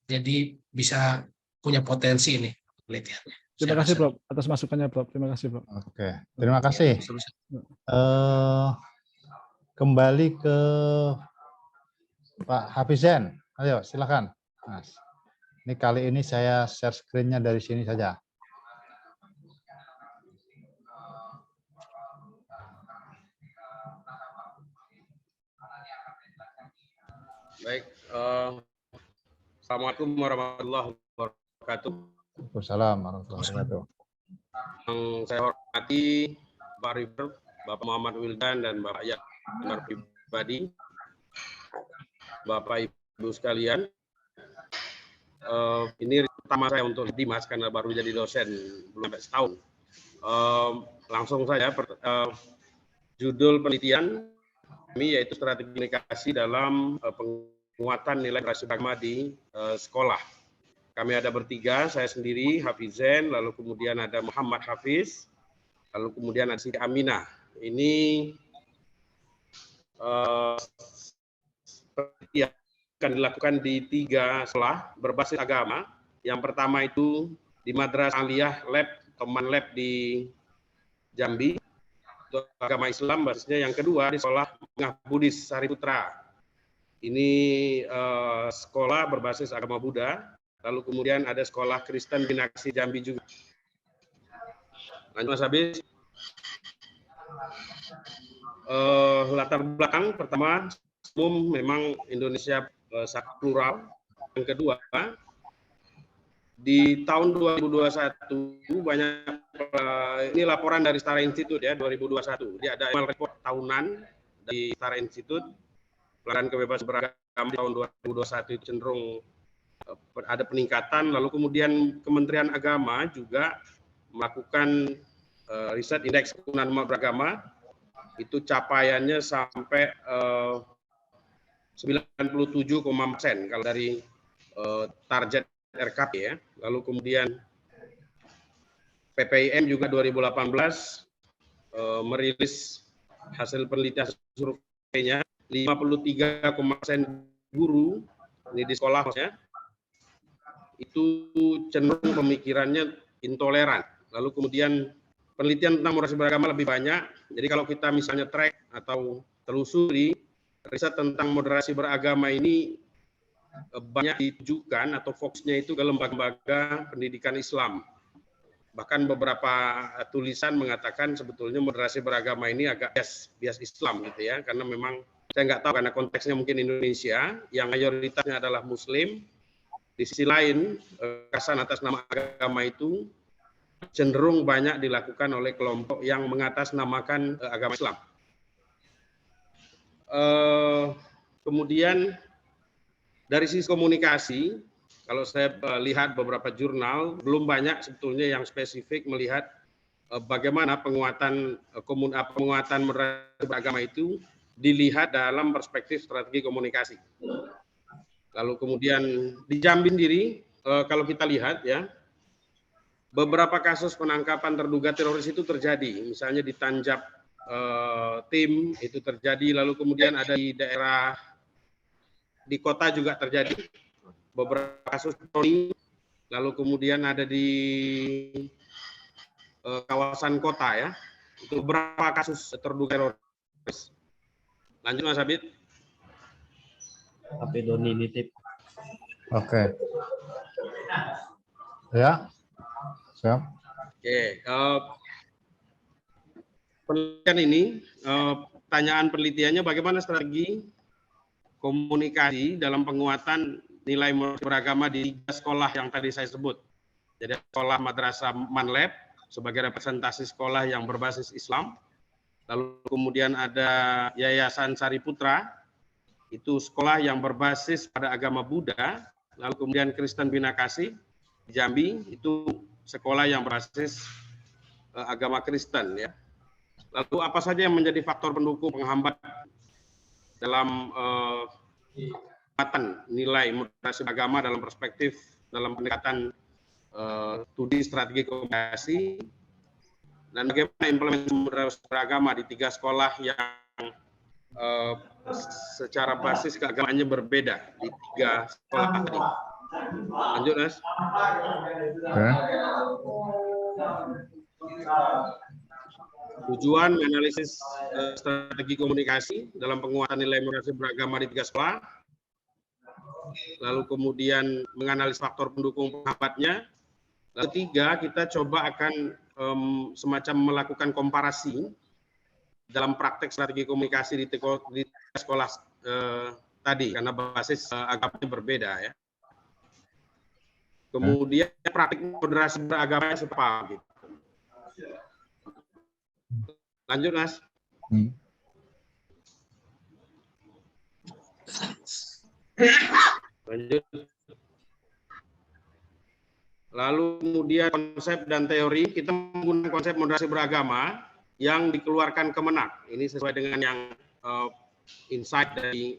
jadi bisa punya potensi ini penelitiannya. Terima kasih Prof. Atas masukannya Prof. Terima kasih Prof. Oke, terima kasih. Kembali ke Pak Hafizen. Ayo, silakan, Mas. Ini kali ini saya share screen-nya dari sini saja. Baik, Assalamualaikum warahmatullahi wabarakatuh. Waalaikumsalam warahmatullahi wabarakatuh. Yang saya hormati Pak River, Bapak Muhammad Wildan dan Bapak Yanwar pribadi, Bapak Ibu sekalian. Ini pertama saya untuk Dimas karena baru jadi dosen belum sampai setahun. Langsung saja judul penelitian kami yaitu strategi komunikasi dalam penguatan nilai literasi agama di sekolah. Kami ada bertiga, saya sendiri Hafizen, lalu kemudian ada Muhammad Hafiz, lalu kemudian ada Siti Aminah. Ini yang akan dilakukan di 3 sekolah berbasis agama. Yang pertama itu di Madrasah Aliyah Lab, teman lab di Jambi, itu agama Islam basisnya. Yang kedua di Sekolah Menengah Buddhis Sariputra. Ini sekolah berbasis agama Buddha. Lalu kemudian ada Sekolah Kristen Binakasi Jambi juga. Lanjut Mas Habis. Latar belakang pertama, umum memang Indonesia sangat plural. Yang kedua, di tahun 2021 banyak ini laporan dari Setara Institute ya 2021. Jadi ada annual report tahunan dari Setara Institute pelanggaran kebebasan beragama tahun 2021 itu cenderung ada peningkatan. Lalu kemudian Kementerian Agama juga melakukan riset indeks kerukunan umat beragama, itu capaiannya sampai 97,% kalau dari target RKP ya. Lalu kemudian PPIM juga 2018 merilis hasil penelitian surveinya, 53,% guru ini di sekolah ya, itu cenderung pemikirannya intoleran. Lalu kemudian penelitian tentang moderasi beragama lebih banyak. Jadi kalau kita misalnya track atau telusuri riset tentang moderasi beragama ini banyak ditujukan atau fokusnya itu ke lembaga-lembaga pendidikan Islam. Bahkan beberapa tulisan mengatakan sebetulnya moderasi beragama ini agak bias Islam gitu ya, karena memang saya nggak tahu karena konteksnya mungkin Indonesia yang mayoritasnya adalah Muslim. Di sisi lain kekerasan atas nama agama itu cenderung banyak dilakukan oleh kelompok yang mengatasnamakan agama Islam. Kemudian dari sisi komunikasi, kalau saya lihat beberapa jurnal, belum banyak sebetulnya yang spesifik melihat bagaimana penguatan moderasi beragama itu dilihat dalam perspektif strategi komunikasi. Lalu kemudian di Jambi sendiri, kalau kita lihat ya, beberapa kasus penangkapan terduga teroris itu terjadi, misalnya di Tanjab Tim itu terjadi, lalu kemudian ada di daerah di kota juga terjadi beberapa kasus, lalu kemudian ada di kawasan kota ya, itu beberapa kasus terduga teroris. Lanjut Mas Habib. HP Doni nitip. Oke. Ya. Siap. Oke. Penelitian ini, pertanyaan penelitiannya bagaimana strategi komunikasi dalam penguatan nilai beragama di 3 sekolah yang tadi saya sebut. Jadi sekolah Madrasah Manlab sebagai representasi sekolah yang berbasis Islam. Lalu kemudian ada Yayasan Sariputra, itu sekolah yang berbasis pada agama Buddha. Lalu kemudian Kristen Binakasi di Jambi, itu sekolah yang berbasis agama Kristen ya. Lalu apa saja yang menjadi faktor pendukung penghambat dalam nilai moderasi agama dalam perspektif dalam pendekatan studi strategi komunikasi, dan bagaimana implementasi moderasi beragama di 3 sekolah yang secara basis keagamaannya berbeda di 3 sekolah tadi. Lanjut Mas. Oke. Tujuan menganalisis strategi komunikasi dalam penguatan nilai moderasi beragama di 3 sekolah. Lalu kemudian menganalisis faktor pendukung penghambatnya. Lalu 3, kita coba akan semacam melakukan komparasi dalam praktek strategi komunikasi di 3 sekolah tadi, karena basis agamanya berbeda ya. Kemudian praktik moderasi beragama seperti gitu. Lanjut Mas. Lanjut. Lalu kemudian konsep dan teori, kita menggunakan konsep moderasi beragama yang dikeluarkan Kemenak. Ini sesuai dengan yang insight dari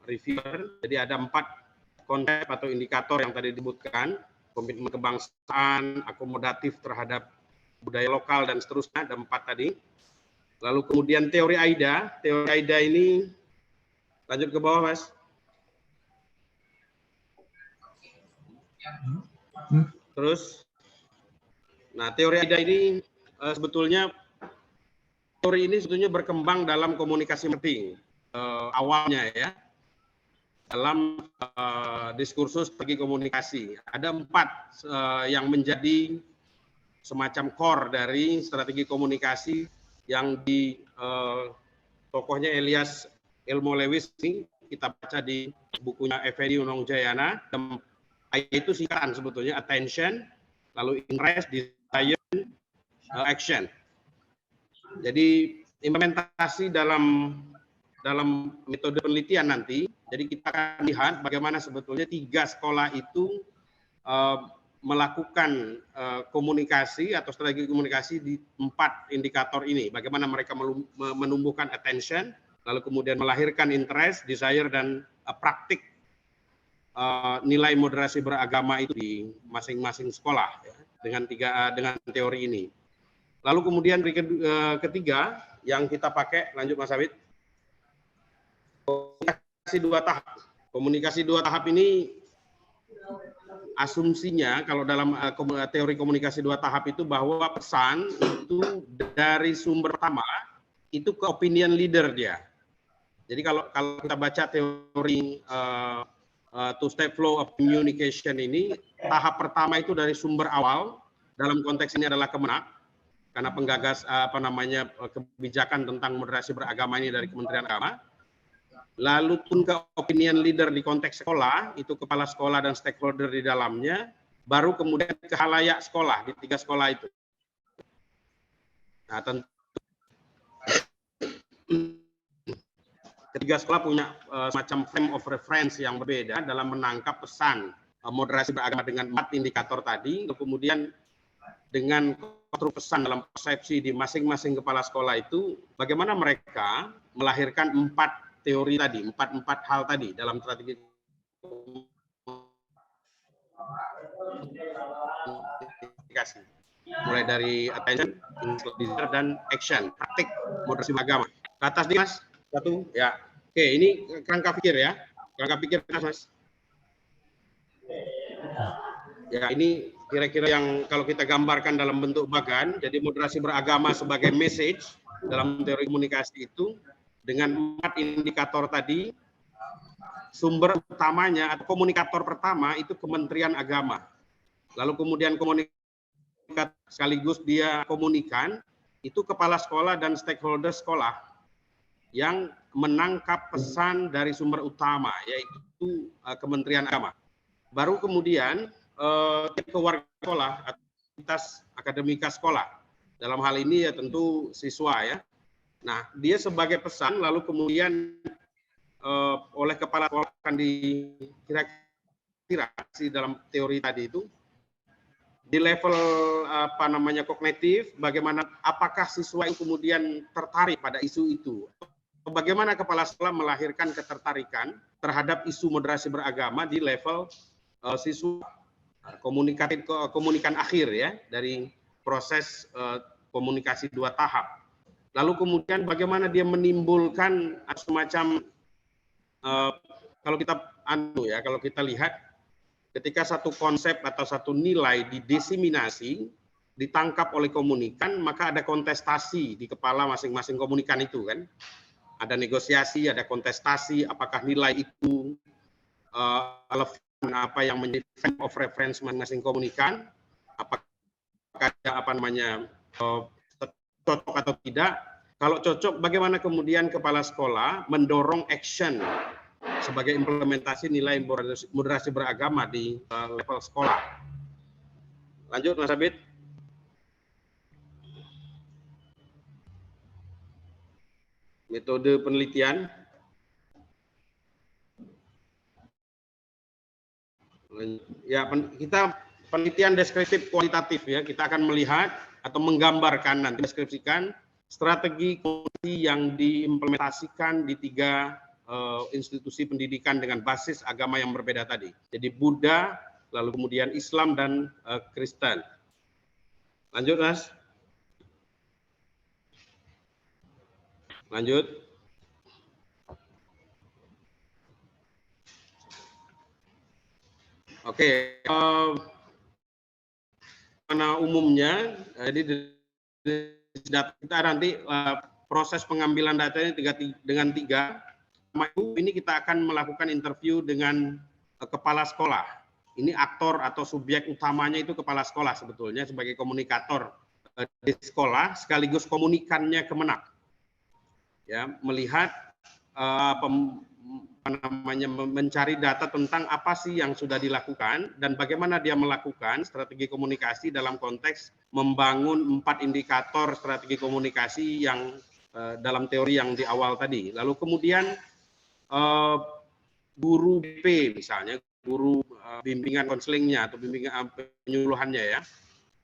reviewer. Jadi ada 4 konsep atau indikator yang tadi disebutkan, komitmen kebangsaan, akomodatif terhadap budaya lokal dan seterusnya, ada 4 tadi. Lalu kemudian teori AIDA. Teori AIDA ini, lanjut ke bawah Mas. Terus, nah teori AIDA ini sebetulnya teori ini sebetulnya berkembang dalam komunikasi marketing awalnya ya, dalam diskursus strategi komunikasi. Ada 4 yang menjadi semacam core dari strategi komunikasi yang di tokohnya Elias Elmo Lewis ini kita baca di bukunya Effendi Unong Jayana. Itu singkatan sebetulnya: attention, lalu interest, desire, action. Jadi implementasi dalam metode penelitian nanti, jadi kita akan lihat bagaimana sebetulnya 3 sekolah itu melakukan komunikasi atau strategi komunikasi di 4 indikator ini. Bagaimana mereka menumbuhkan attention, lalu kemudian melahirkan interest, desire, dan praktik nilai moderasi beragama itu di masing-masing sekolah ya, dengan teori ini. Lalu kemudian ketiga yang kita pakai, lanjut Mas Abid, komunikasi 2 tahap. Komunikasi 2 tahap ini asumsinya kalau dalam teori komunikasi 2 tahap itu bahwa pesan itu dari sumber pertama itu ke opinion leader dia. Jadi kalau kita baca teori two-step flow of communication ini, tahap pertama itu dari sumber awal, dalam konteks ini adalah Kemenak, karena penggagas kebijakan tentang moderasi beragama ini dari Kementerian Agama. Lalu turun ke opinion leader di konteks sekolah, itu kepala sekolah dan stakeholder di dalamnya, baru kemudian ke halayak sekolah di 3 sekolah itu. Nah, tentu ketiga sekolah punya semacam frame of reference yang berbeda dalam menangkap pesan moderasi beragama dengan 4 indikator tadi, kemudian dengan konstruksi pesan dalam persepsi di masing-masing kepala sekolah itu, bagaimana mereka melahirkan 4 teori tadi, 4 hal tadi dalam strategi komunikasi. Mulai dari attention, desire, dan action, praktik moderasi beragama. Ke atas nih Mas, 1 ya. Oke, ini kerangka pikir ya. Kerangka pikir Mas. Ya, ini kira-kira yang kalau kita gambarkan dalam bentuk bagan, jadi moderasi beragama sebagai message dalam teori komunikasi itu dengan 4 indikator tadi, sumber utamanya atau komunikator pertama itu Kementerian Agama. Lalu kemudian komunikat sekaligus dia komunikan itu kepala sekolah dan stakeholder sekolah yang menangkap pesan dari sumber utama, yaitu Kementerian Agama. Baru kemudian ke warga sekolah, aktivitas akademika sekolah. Dalam hal ini ya tentu siswa ya. Nah, dia sebagai pesan, lalu kemudian oleh kepala sekolah akan dikira-kira dalam teori tadi itu di level kognitif, bagaimana apakah siswa yang kemudian tertarik pada isu itu, bagaimana kepala sekolah melahirkan ketertarikan terhadap isu moderasi beragama di level siswa, komunikan akhir ya dari proses komunikasi 2 tahap. Lalu kemudian bagaimana dia menimbulkan semacam kalau kita lihat ketika satu konsep atau satu nilai didesiminasi, ditangkap oleh komunikan, maka ada kontestasi di kepala masing-masing komunikan itu kan. Ada negosiasi, ada kontestasi, apakah nilai itu relevan apa yang menjadi frame of reference masing-masing komunikan, apakah cocok atau tidak. Kalau cocok, bagaimana kemudian kepala sekolah mendorong action sebagai implementasi nilai moderasi beragama di level sekolah. Lanjut Mas Abid. Metode penelitian. Ya, kita penelitian deskriptif kualitatif ya. Kita akan melihat atau menggambarkan nanti deskripsikan strategi komunikasi yang diimplementasikan di 3 institusi pendidikan dengan basis agama yang berbeda tadi. Jadi Buddha, lalu kemudian Islam dan Kristen. Lanjut Mas. Lanjut. Oke, karena umumnya jadi kita nanti proses pengambilan data ini dengan tiga. Ini kita akan melakukan interview dengan kepala sekolah. Ini aktor atau subjek utamanya itu kepala sekolah sebetulnya sebagai komunikator di sekolah sekaligus komunikannya Kemenak. Ya, melihat mencari data tentang apa sih yang sudah dilakukan dan bagaimana dia melakukan strategi komunikasi dalam konteks membangun 4 indikator strategi komunikasi yang dalam teori yang di awal tadi. Lalu kemudian guru BP misalnya, guru bimbingan konselingnya atau bimbingan penyuluhannya ya,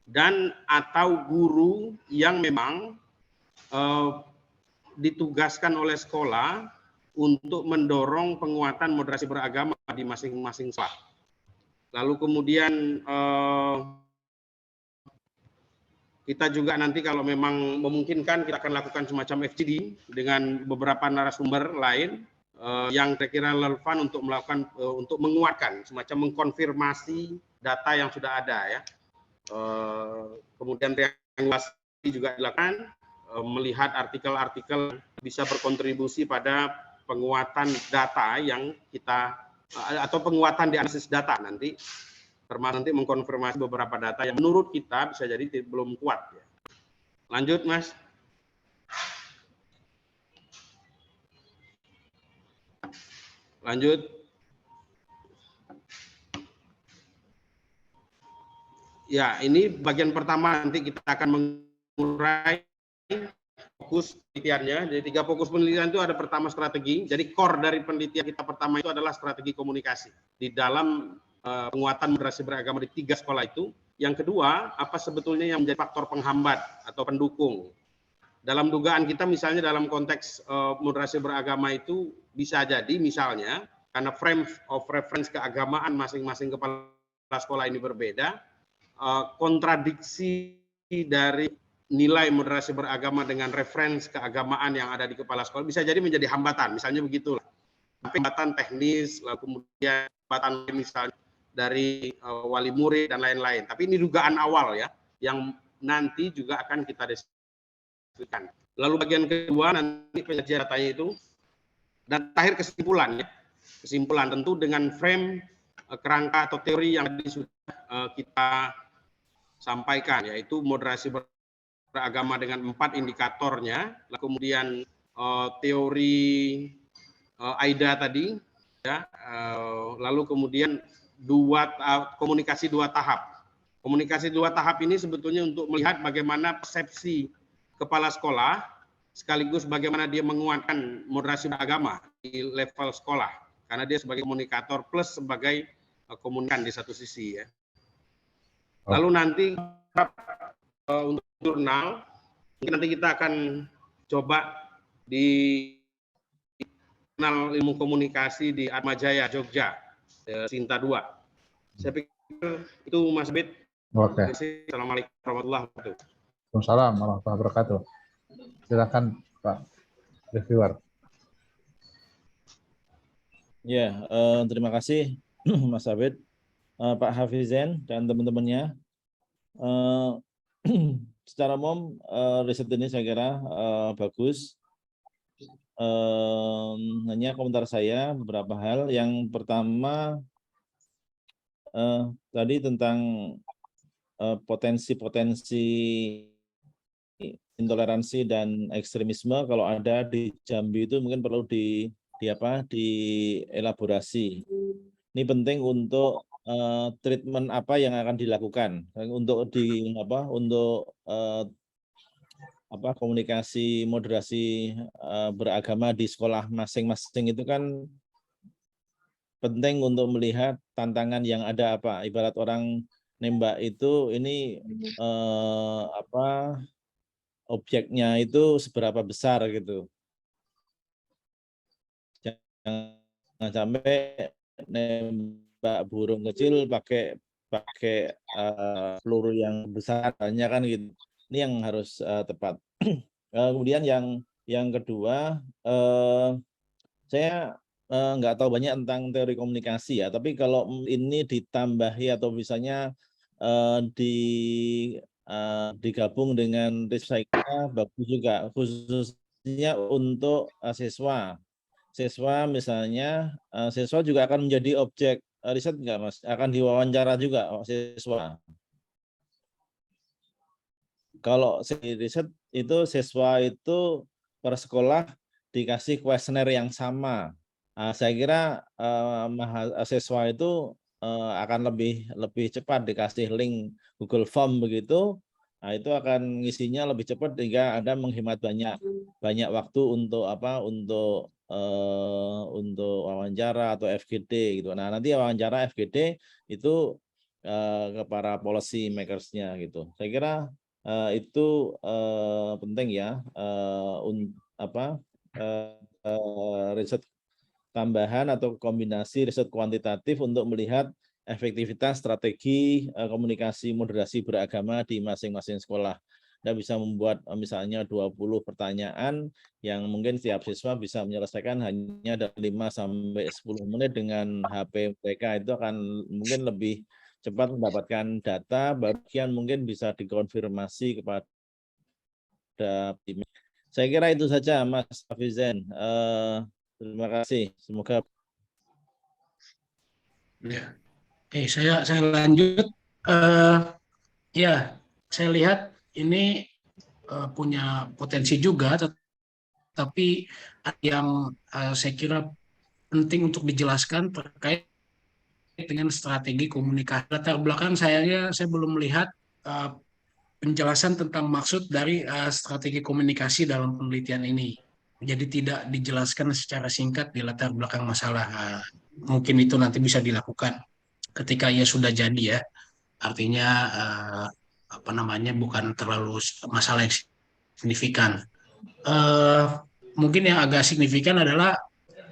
dan atau guru yang memang ditugaskan oleh sekolah untuk mendorong penguatan moderasi beragama di masing-masing sekolah. Lalu kemudian kita juga nanti kalau memang memungkinkan kita akan lakukan semacam FGD dengan beberapa narasumber lain yang kira-kira relevan untuk melakukan untuk menguatkan semacam mengkonfirmasi data yang sudah ada ya. Kemudian triangulasi juga dilakukan, melihat artikel-artikel bisa berkontribusi pada penguatan data yang kita atau penguatan di analisis data nanti, termasuk nanti mengkonfirmasi beberapa data yang menurut kita bisa jadi belum kuat ya. Lanjut Mas. Lanjut. Ya, ini bagian pertama, nanti kita akan mengurai fokus penelitiannya. Jadi 3 fokus penelitian itu ada pertama strategi. Jadi core dari penelitian kita pertama itu adalah strategi komunikasi di dalam penguatan moderasi beragama di 3 sekolah itu. Yang kedua, apa sebetulnya yang menjadi faktor penghambat atau pendukung? Dalam dugaan kita misalnya dalam konteks moderasi beragama itu bisa jadi misalnya karena frame of reference keagamaan masing-masing kepala sekolah ini berbeda, kontradiksi dari nilai moderasi beragama dengan referensi keagamaan yang ada di kepala sekolah bisa jadi menjadi hambatan, misalnya begitulah. Hambatan teknis, lalu kemudian hambatan misalnya dari wali murid dan lain-lain. Tapi ini dugaan awal ya, yang nanti juga akan kita diskusikan. Lalu bagian kedua nanti penyajian datanya itu, dan terakhir kesimpulan ya. Kesimpulan tentu dengan frame kerangka atau teori yang sudah kita sampaikan, yaitu moderasi beragama dengan 4 indikatornya, lalu kemudian teori AIDA tadi, ya, lalu kemudian komunikasi 2 tahap. Komunikasi 2 tahap ini sebetulnya untuk melihat bagaimana persepsi kepala sekolah, sekaligus bagaimana dia menguatkan moderasi beragama di level sekolah, karena dia sebagai komunikator plus sebagai komunikan di satu sisi ya. Lalu nanti untuk jurnal, nanti kita akan coba di jurnal ilmu komunikasi di Atmajaya, Jogja, Sinta 2. Saya pikir itu Mas Bit. Oke. Assalamualaikum warahmatullahi wabarakatuh. Waalaikumsalam warahmatullahi wabarakatuh. Silakan Pak reviewer. Ya, terima kasih Mas Abid, Pak Hafizen dan teman-temannya. Secara umum riset ini saya kira bagus. Hanya komentar saya beberapa hal. Yang pertama tadi tentang potensi-potensi intoleransi dan ekstremisme kalau ada di Jambi itu mungkin perlu dielaborasi. Ini penting untuk treatment apa yang akan dilakukan untuk komunikasi moderasi beragama di sekolah masing-masing itu kan penting untuk melihat tantangan yang ada apa. Ibarat orang nembak itu ini objeknya itu seberapa besar gitu. Jangan sampai nembak burung kecil pakai peluru yang besar hanya kan gitu. Ini yang harus tepat. Kemudian yang kedua, saya nggak tahu banyak tentang teori komunikasi ya, tapi kalau ini ditambahi atau misalnya digabung dengan riset saya bagus juga, khususnya untuk siswa. Siswa misalnya, siswa juga akan menjadi objek riset enggak, Mas? Akan diwawancara juga siswa. Kalau riset itu siswa itu per sekolah dikasih kuesioner yang sama. Saya kira siswa itu akan lebih cepat dikasih link Google Form begitu. Nah, itu akan ngisinya lebih cepat sehingga Anda menghemat banyak waktu untuk untuk wawancara atau FGD gitu. Nah, nanti wawancara FGD itu ke para policy makers-nya gitu. Saya kira itu penting ya, riset tambahan atau kombinasi riset kuantitatif untuk melihat efektivitas strategi komunikasi moderasi beragama di masing-masing sekolah. Anda bisa membuat misalnya 20 pertanyaan yang mungkin setiap siswa bisa menyelesaikan hanya dari 5 sampai 10 menit dengan HP mereka, itu akan mungkin lebih cepat mendapatkan data, bagian mungkin bisa dikonfirmasi kepada tim. Saya kira itu saja, Mas Hafizen. Terima kasih. Semoga. Ya. Oke, saya lanjut. Ya, saya lihat ini punya potensi juga, tapi yang saya kira penting untuk dijelaskan terkait dengan strategi komunikasi. Latar belakang saya belum melihat penjelasan tentang maksud dari strategi komunikasi dalam penelitian ini. Jadi tidak dijelaskan secara singkat di latar belakang masalah. Mungkin itu nanti bisa dilakukan ketika ia sudah jadi ya. Artinya bukan terlalu masalah yang signifikan. Mungkin yang agak signifikan adalah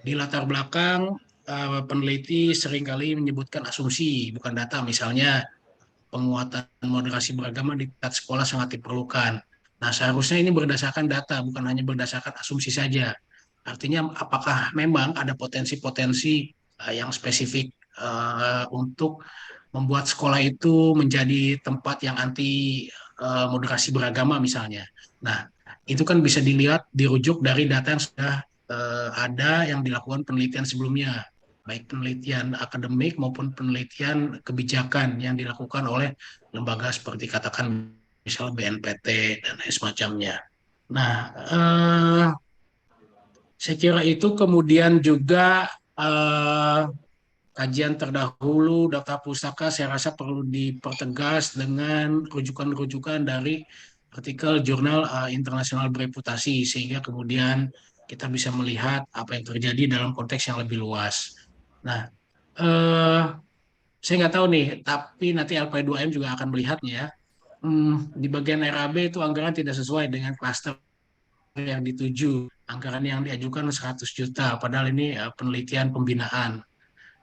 di latar belakang peneliti seringkali menyebutkan asumsi bukan data, misalnya penguatan moderasi beragama di tingkat sekolah sangat diperlukan. Nah, seharusnya ini berdasarkan data, bukan hanya berdasarkan asumsi saja. Artinya apakah memang ada potensi-potensi yang spesifik untuk membuat sekolah itu menjadi tempat yang anti moderasi beragama misalnya. Nah, itu kan bisa dilihat dirujuk dari data yang sudah ada yang dilakukan penelitian sebelumnya, baik penelitian akademik maupun penelitian kebijakan yang dilakukan oleh lembaga seperti katakan misal BNPT dan lain semacamnya. Nah, saya kira itu kemudian juga kajian terdahulu daftar pustaka saya rasa perlu dipertegas dengan rujukan-rujukan dari artikel jurnal internasional bereputasi sehingga kemudian kita bisa melihat apa yang terjadi dalam konteks yang lebih luas. Nah, saya nggak tahu nih, tapi nanti LP2M juga akan melihatnya. Di bagian RAB itu anggaran tidak sesuai dengan klaster yang dituju. Anggaran yang diajukan 100 juta, padahal ini penelitian pembinaan.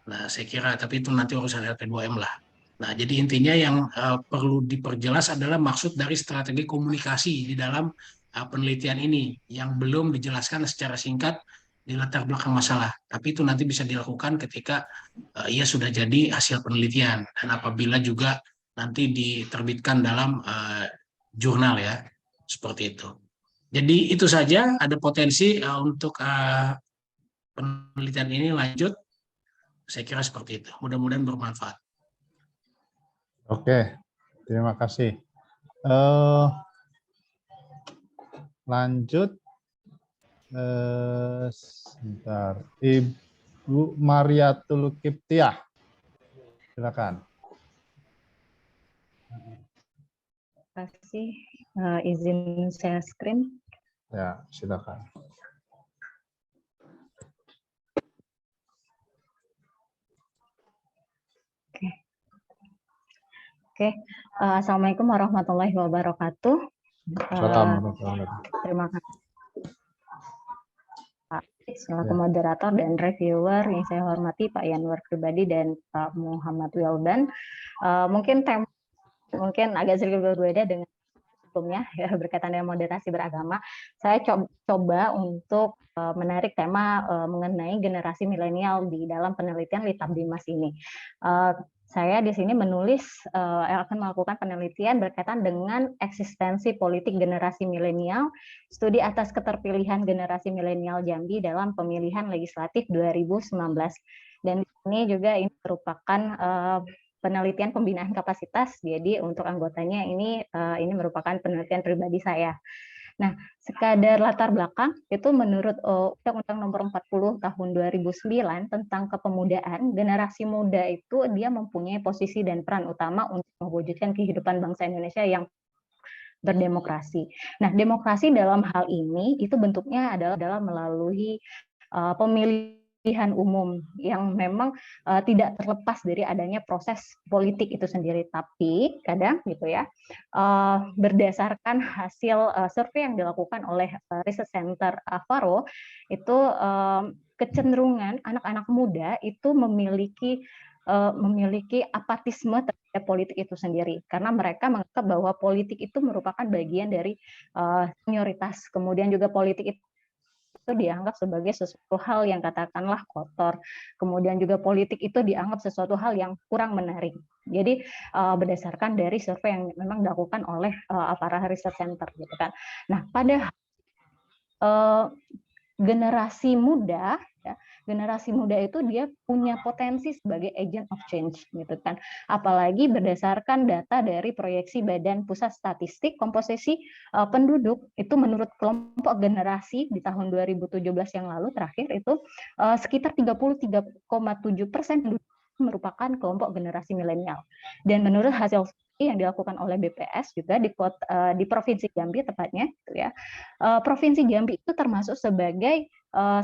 Nah, saya kira, tapi itu nanti urusan LP2M lah. Nah, jadi intinya yang perlu diperjelas adalah maksud dari strategi komunikasi di dalam penelitian ini yang belum dijelaskan secara singkat di latar belakang masalah. Tapi itu nanti bisa dilakukan ketika ia sudah jadi hasil penelitian dan apabila juga nanti diterbitkan dalam jurnal ya, seperti itu. Jadi itu saja, ada potensi untuk penelitian ini lanjut. Saya kira seperti itu. Mudah-mudahan bermanfaat. Oke, terima kasih. Lanjut. Sebentar. Ibu Mariatul Kiptiah. Silakan. Terima kasih. Izin share screen. Ya, silakan. Oke. Assalamualaikum warahmatullahi wabarakatuh. Terima kasih Pak selaku moderator dan reviewer yang saya hormati Pak Yanwar Pribadi dan Pak Muhammad Wildan. Mungkin agak sedikit berbeda dengan sebelumnya ya, berkaitan dengan moderasi beragama. Saya coba untuk menarik tema mengenai generasi milenial di dalam penelitian Litbang Dimas ini. saya di sini menulis akan melakukan penelitian berkaitan dengan eksistensi politik generasi milenial, studi atas keterpilihan generasi milenial Jambi dalam pemilihan legislatif 2019. Dan ini juga ini merupakan penelitian pembinaan kapasitas. Jadi untuk anggotanya ini merupakan penelitian pribadi saya. Nah, sekadar latar belakang, itu menurut Undang-Undang Nomor 40 Tahun 2009 tentang kepemudaan, generasi muda itu dia mempunyai posisi dan peran utama untuk mewujudkan kehidupan bangsa Indonesia yang berdemokrasi. Nah, demokrasi dalam hal ini itu bentuknya adalah melalui pemilihan umum yang memang tidak terlepas dari adanya proses politik itu sendiri. Tapi kadang gitu ya, berdasarkan hasil survei yang dilakukan oleh Research Center Faro, itu kecenderungan anak-anak muda itu memiliki apatisme terhadap politik itu sendiri, karena mereka menganggap bahwa politik itu merupakan bagian dari senioritas. Kemudian juga politik itu dianggap sebagai sesuatu hal yang katakanlah kotor. Kemudian juga politik itu dianggap sesuatu hal yang kurang menarik. Jadi berdasarkan dari survei yang memang dilakukan oleh para research center gitu kan. Nah, pada generasi muda itu dia punya potensi sebagai agent of change gitu kan. Apalagi berdasarkan data dari proyeksi Badan Pusat Statistik komposisi penduduk itu menurut kelompok generasi di tahun 2017 yang lalu terakhir itu sekitar 33,7% merupakan kelompok generasi milenial. Dan menurut hasil yang dilakukan oleh BPS juga di Provinsi Jambi tepatnya gitu ya. Provinsi Jambi itu termasuk sebagai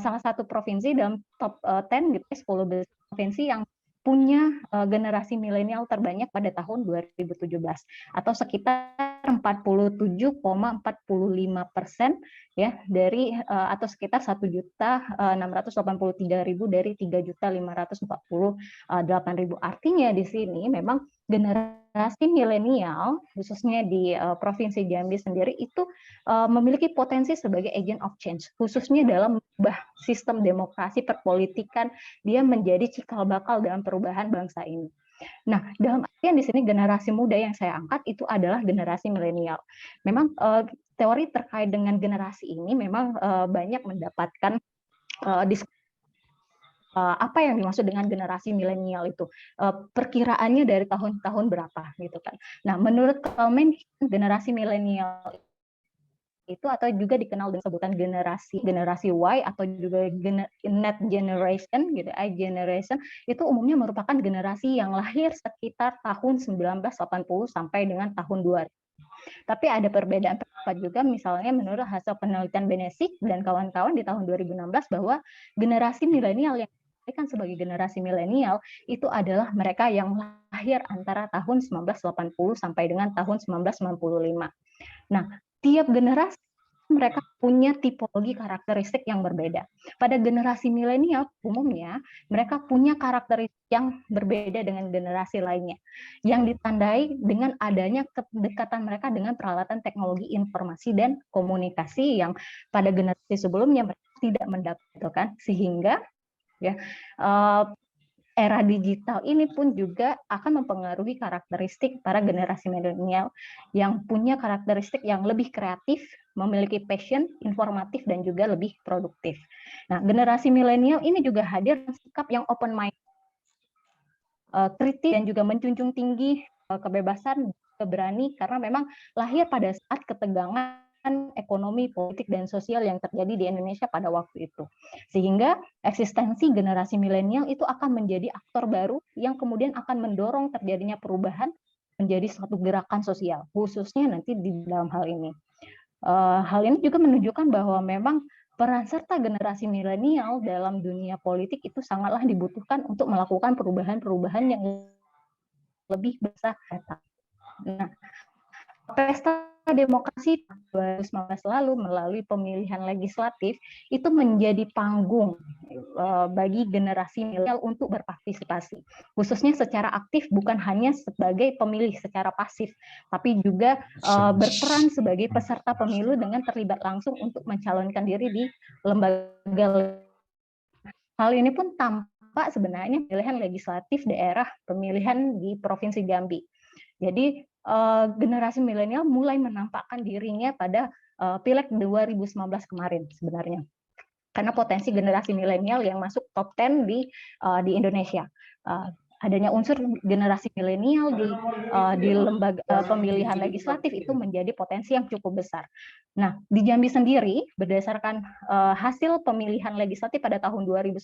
salah satu provinsi dalam top 10 gitu, 10 besar provinsi yang punya generasi milenial terbanyak pada tahun 2017 atau sekitar 47,45% ya dari atau sekitar 1.683.000 dari 3.548.000. Artinya di sini memang generasi milenial khususnya di Provinsi Jambi sendiri itu memiliki potensi sebagai agent of change, khususnya dalam mengubah sistem demokrasi perpolitikan, dia menjadi cikal bakal dalam perubahan bangsa ini. Nah, dalam artian di sini generasi muda yang saya angkat itu adalah generasi milenial. Memang teori terkait dengan generasi ini memang banyak mendapatkan diskusi. Apa yang dimaksud dengan generasi milenial itu? Perkiraannya dari tahun-tahun berapa gitu kan. Nah, menurut Kalmen, generasi milenial itu atau juga dikenal dengan sebutan generasi Y atau juga net generation gitu, I generation itu umumnya merupakan generasi yang lahir sekitar tahun 1980 sampai dengan tahun 2000. Tapi ada perbedaan pendapat juga, misalnya menurut hasil penelitian Benesik dan kawan-kawan di tahun 2016 bahwa generasi milenial yang kan sebagai generasi milenial itu adalah mereka yang lahir antara tahun 1980 sampai dengan tahun 1995. Nah, tiap generasi mereka punya tipologi karakteristik yang berbeda. Pada generasi milenial umumnya mereka punya karakteristik yang berbeda dengan generasi lainnya, yang ditandai dengan adanya kedekatan mereka dengan peralatan teknologi informasi dan komunikasi yang pada generasi sebelumnya mereka tidak mendapatkan, sehingga ya era digital ini pun juga akan mempengaruhi karakteristik para generasi milenial yang punya karakteristik yang lebih kreatif, memiliki passion, informatif, dan juga lebih produktif. Nah, generasi milenial ini juga hadir dengan sikap yang open mind, kritis, dan juga menjunjung tinggi kebebasan, berani, karena memang lahir pada saat ketegangan ekonomi, politik, dan sosial yang terjadi di Indonesia pada waktu itu. Sehingga eksistensi generasi milenial itu akan menjadi aktor baru yang kemudian akan mendorong terjadinya perubahan menjadi suatu gerakan sosial, khususnya nanti di dalam hal ini. Hal ini juga menunjukkan bahwa memang peran serta generasi milenial dalam dunia politik itu sangatlah dibutuhkan untuk melakukan perubahan-perubahan yang lebih besar. Nah, pesta demokrasi 2019 lalu melalui pemilihan legislatif itu menjadi panggung bagi generasi milenial untuk berpartisipasi, khususnya secara aktif, bukan hanya sebagai pemilih secara pasif, tapi juga berperan sebagai peserta pemilu dengan terlibat langsung untuk mencalonkan diri di lembaga. Hal ini pun tampak Pak sebenarnya pemilihan legislatif daerah pemilihan di Provinsi Jambi. Jadi generasi milenial mulai menampakkan dirinya pada Pileg 2019 kemarin sebenarnya. Karena potensi generasi milenial yang masuk top 10 di Indonesia. Adanya unsur generasi milenial di lembaga pemilihan legislatif itu menjadi potensi yang cukup besar. Nah, di Jambi sendiri berdasarkan hasil pemilihan legislatif pada tahun 2019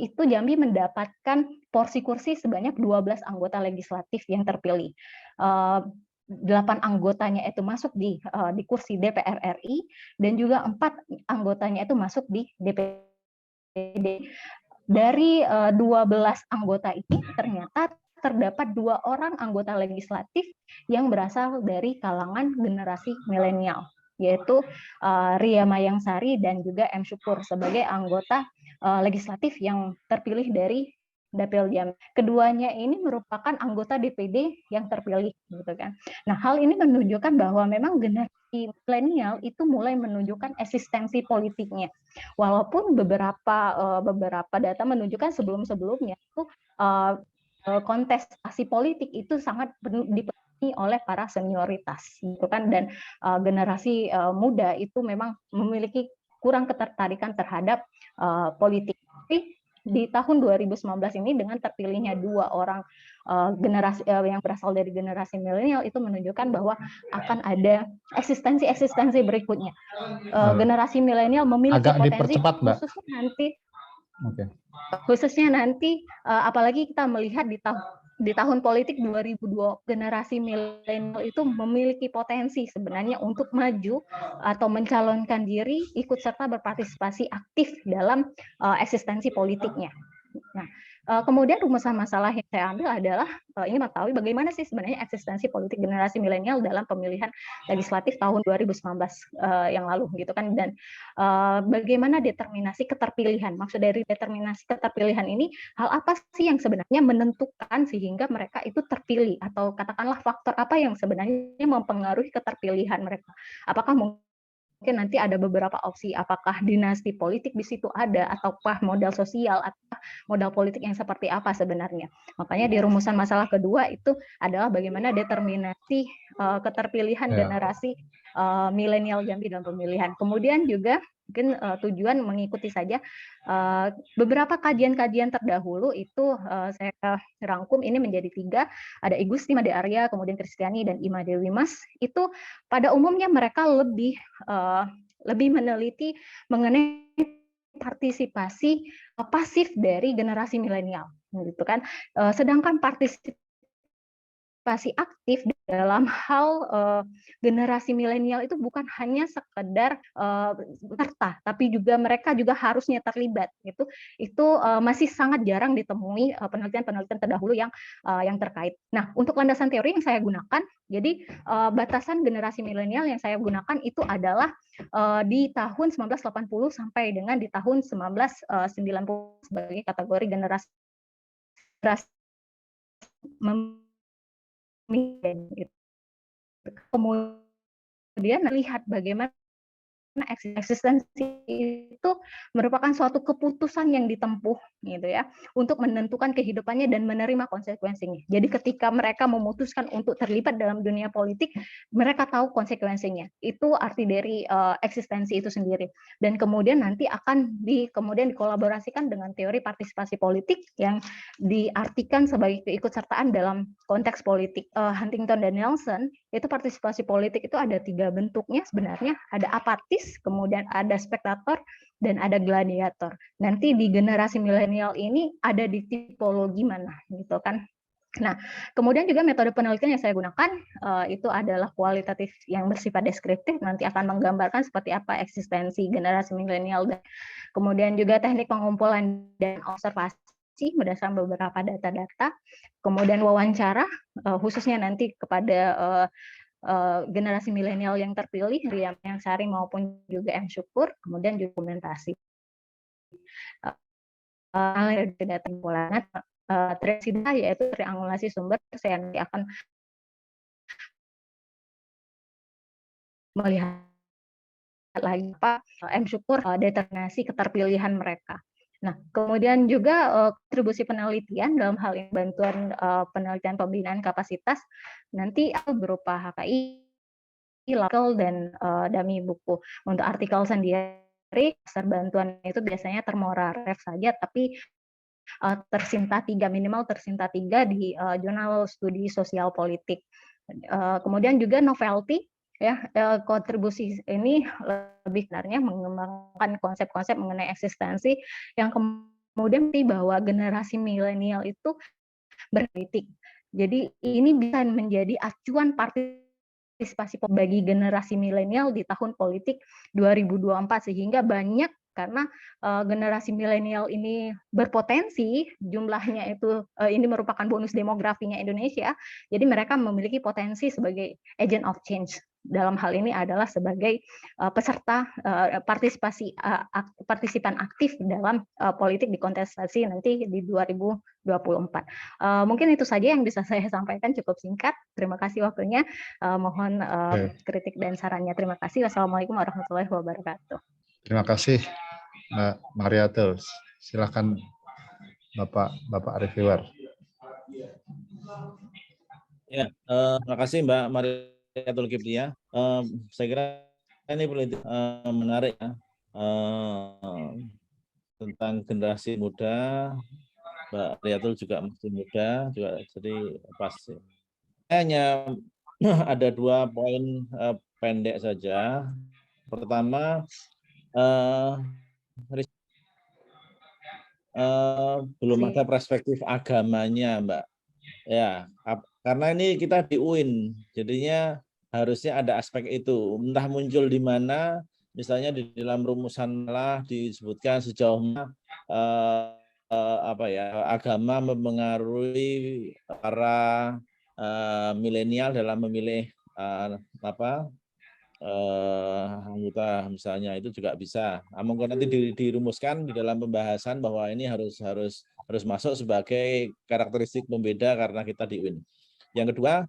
itu Jambi mendapatkan porsi kursi sebanyak 12 anggota legislatif yang terpilih. 8 anggotanya itu masuk di kursi DPR RI dan juga 4 anggotanya itu masuk di DPD. Dari 12 anggota ini ternyata terdapat 2 orang anggota legislatif yang berasal dari kalangan generasi milenial, yaitu Ria Mayangsari dan juga M. Syukur sebagai anggota legislatif yang terpilih dari Dapil Jambi. Keduanya ini merupakan anggota DPD yang terpilih, gitu kan. Nah, hal ini menunjukkan bahwa memang generasi milenial itu mulai menunjukkan eksistensi politiknya. Walaupun beberapa data menunjukkan sebelum-sebelumnya itu kontestasi politik itu sangat dipenuhi oleh para senioritas, gitu kan. Dan generasi muda itu memang memiliki kurang ketertarikan terhadap politik. Tapi di tahun 2019 ini dengan terpilihnya 2 orang generasi yang berasal dari generasi milenial itu menunjukkan bahwa akan ada eksistensi berikutnya. Generasi milenial memiliki Agak potensi dipercepat, Mbak. khususnya nanti apalagi kita melihat di tahun politik 2020 generasi milenial itu memiliki potensi sebenarnya untuk maju atau mencalonkan diri ikut serta berpartisipasi aktif dalam eksistensi politiknya. Nah, kemudian rumusan masalah yang saya ambil adalah ingin mengetahui bagaimana sih sebenarnya eksistensi politik generasi milenial dalam pemilihan legislatif tahun 2019 yang lalu, gitu kan. Dan bagaimana determinasi keterpilihan. Maksud dari determinasi keterpilihan ini, hal apa sih yang sebenarnya menentukan sehingga mereka itu terpilih, atau katakanlah faktor apa yang sebenarnya mempengaruhi keterpilihan mereka. Apakah mungkin nanti ada beberapa opsi, apakah dinasti politik di situ ada, ataukah modal sosial, atau modal politik yang seperti apa sebenarnya. Makanya di rumusan masalah kedua itu adalah bagaimana determinasi keterpilihan generasi milenial Jambi dalam pemilihan. Kemudian juga mungkin tujuan mengikuti saja beberapa kajian-kajian terdahulu itu saya rangkum ini menjadi 3, ada I Gusti Made Arya, kemudian Kristiani dan Ima Dewi Mas. Itu pada umumnya mereka lebih meneliti mengenai partisipasi pasif dari generasi milenial, gitu kan. Sedangkan partisipasi aktif dalam hal generasi milenial itu bukan hanya sekedar serta, tapi juga mereka juga harusnya terlibat. Itu masih sangat jarang ditemui penelitian-penelitian terdahulu yang terkait. Nah, untuk landasan teori yang saya gunakan, jadi batasan generasi milenial yang saya gunakan itu adalah di tahun 1980 sampai dengan di tahun 1990 sebagai kategori generasi kemudian lihat bagaimana eksistensi itu merupakan suatu keputusan yang ditempuh, gitu ya, untuk menentukan kehidupannya dan menerima konsekuensinya. Jadi ketika mereka memutuskan untuk terlibat dalam dunia politik, mereka tahu konsekuensinya. Itu arti dari eksistensi itu sendiri. Dan kemudian nanti akan kemudian dikolaborasikan dengan teori partisipasi politik yang diartikan sebagai keikutsertaan dalam konteks politik. Huntington dan Nelson itu partisipasi politik itu ada 3 bentuknya sebenarnya, ada apatis, kemudian ada spektator, dan ada gladiator. Nanti di generasi milenial ini ada di tipologi mana, gitu kan. Nah, kemudian juga metode penelitian yang saya gunakan itu adalah kualitatif yang bersifat deskriptif, nanti akan menggambarkan seperti apa eksistensi generasi milenial, dan kemudian juga teknik pengumpulan dan observasi berdasarkan beberapa data-data, kemudian wawancara khususnya nanti kepada generasi milenial yang terpilih, Ria Mayangsari maupun juga M. Syukur, kemudian dokumentasi. Data kumpulan trisida yaitu triangulasi sumber, saya nanti akan melihat lagi M. Syukur determinasi keterpilihan mereka. Nah, kemudian juga kontribusi penelitian dalam hal ini bantuan penelitian pembinaan kapasitas nanti berupa HKI, artikel dan dummy buku. Untuk artikel sendiri, dasar bantuan itu biasanya Thermoraref saja, tapi minimal tersinta 3 di jurnal studi sosial politik. Kemudian juga novelty, ya, kontribusi ini lebih sebenarnya mengembangkan konsep-konsep mengenai eksistensi yang kemudian bahwa generasi milenial itu berpolitik. Jadi ini bisa menjadi acuan partisipasi bagi generasi milenial di tahun politik 2024, sehingga banyak karena generasi milenial ini berpotensi, jumlahnya itu ini merupakan bonus demografinya Indonesia, jadi mereka memiliki potensi sebagai agent of change. Dalam hal ini adalah sebagai peserta partisipan aktif dalam politik di kontestasi nanti di 2024. Mungkin itu saja yang bisa saya sampaikan, cukup singkat. Terima kasih waktunya. Mohon kritik dan sarannya. Terima kasih. Wassalamualaikum warahmatullahi wabarakatuh. Terima kasih Mbak Mariatul. Silakan Bapak Reviewer. Ya, terima kasih Mbak Mariatul Kiptia. Saya kira ini politik menarik ya, tentang generasi muda. Mbak Mariatul juga masih muda, juga jadi pas. Hanya ada 2 poin pendek saja. Pertama, belum ada perspektif agamanya, Mbak. Ya, karena ini kita di UIN, jadinya harusnya ada aspek itu. Entah muncul di mana, misalnya di dalam rumusan lah disebutkan sejauh mana agama mempengaruhi para milenial dalam memilih anggota misalnya, itu juga bisa. Mungkin nanti dirumuskan di dalam pembahasan bahwa ini harus masuk sebagai karakteristik pembeda karena kita di UIN. Yang kedua,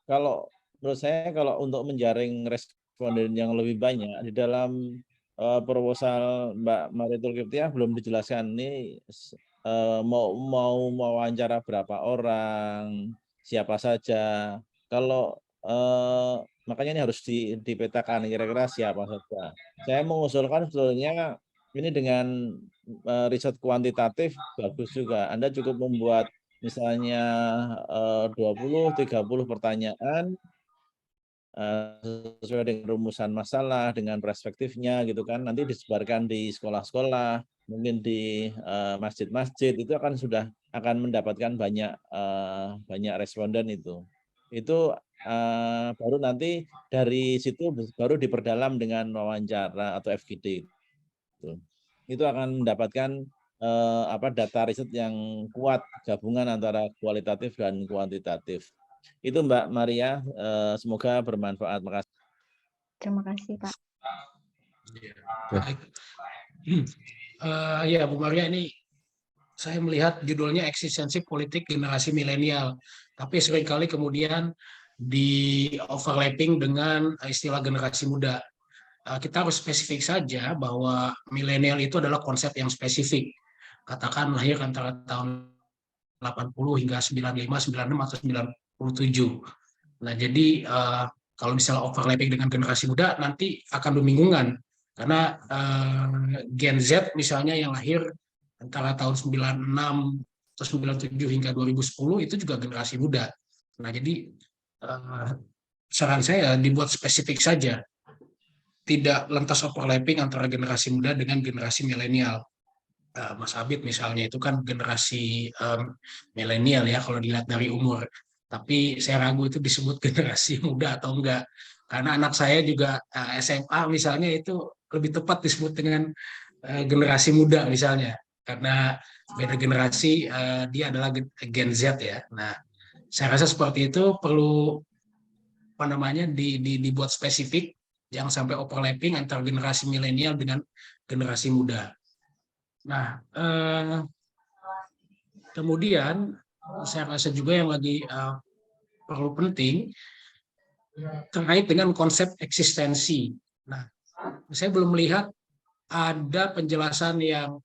kalau menurut saya kalau untuk menjaring responden yang lebih banyak di dalam proposal Mbak Mariatul Kiptia belum dijelaskan ini mau wawancara berapa orang, siapa saja. Kalau makanya ini harus dipetakan kira-kira siapa saja. Saya mengusulkan sebetulnya ini dengan riset kuantitatif bagus juga. Anda cukup membuat misalnya 20-30 pertanyaan sesuai dengan rumusan masalah, dengan perspektifnya gitu kan. Nanti disebarkan di sekolah-sekolah, mungkin di masjid-masjid, itu akan mendapatkan banyak responden itu. Itu baru nanti dari situ baru diperdalam dengan wawancara atau FGD. Itu akan mendapatkan data riset yang kuat, gabungan antara kualitatif dan kuantitatif. Itu Mbak Maria, semoga bermanfaat. Terima kasih. Terima kasih, Pak. Ya, Bu Maria, ini saya melihat judulnya eksistensi politik generasi milenial, tapi seringkali kemudian di overlapping dengan istilah generasi muda. Kita harus spesifik saja bahwa milenial itu adalah konsep yang spesifik. Katakan lahir antara tahun 80 hingga 95, 96 atau 97. Nah, jadi kalau misalnya overlapping dengan generasi muda nanti akan membingungkan karena Gen Z misalnya yang lahir antara tahun 96 atau 97 hingga 2010 itu juga generasi muda. Nah, jadi saran saya dibuat spesifik saja, tidak lantas overlapping antara generasi muda dengan generasi milenial. Mas Abid misalnya itu kan generasi milenial ya kalau dilihat dari umur, tapi saya ragu itu disebut generasi muda atau enggak, karena anak saya juga SMA misalnya itu lebih tepat disebut dengan generasi muda misalnya, karena beda generasi, dia adalah Gen Z ya. Nah, saya rasa seperti itu perlu dibuat spesifik, jangan sampai overlapping antara generasi milenial dengan generasi muda. Nah, kemudian saya rasa juga yang lagi perlu penting terkait dengan konsep eksistensi. Nah, saya belum melihat ada penjelasan yang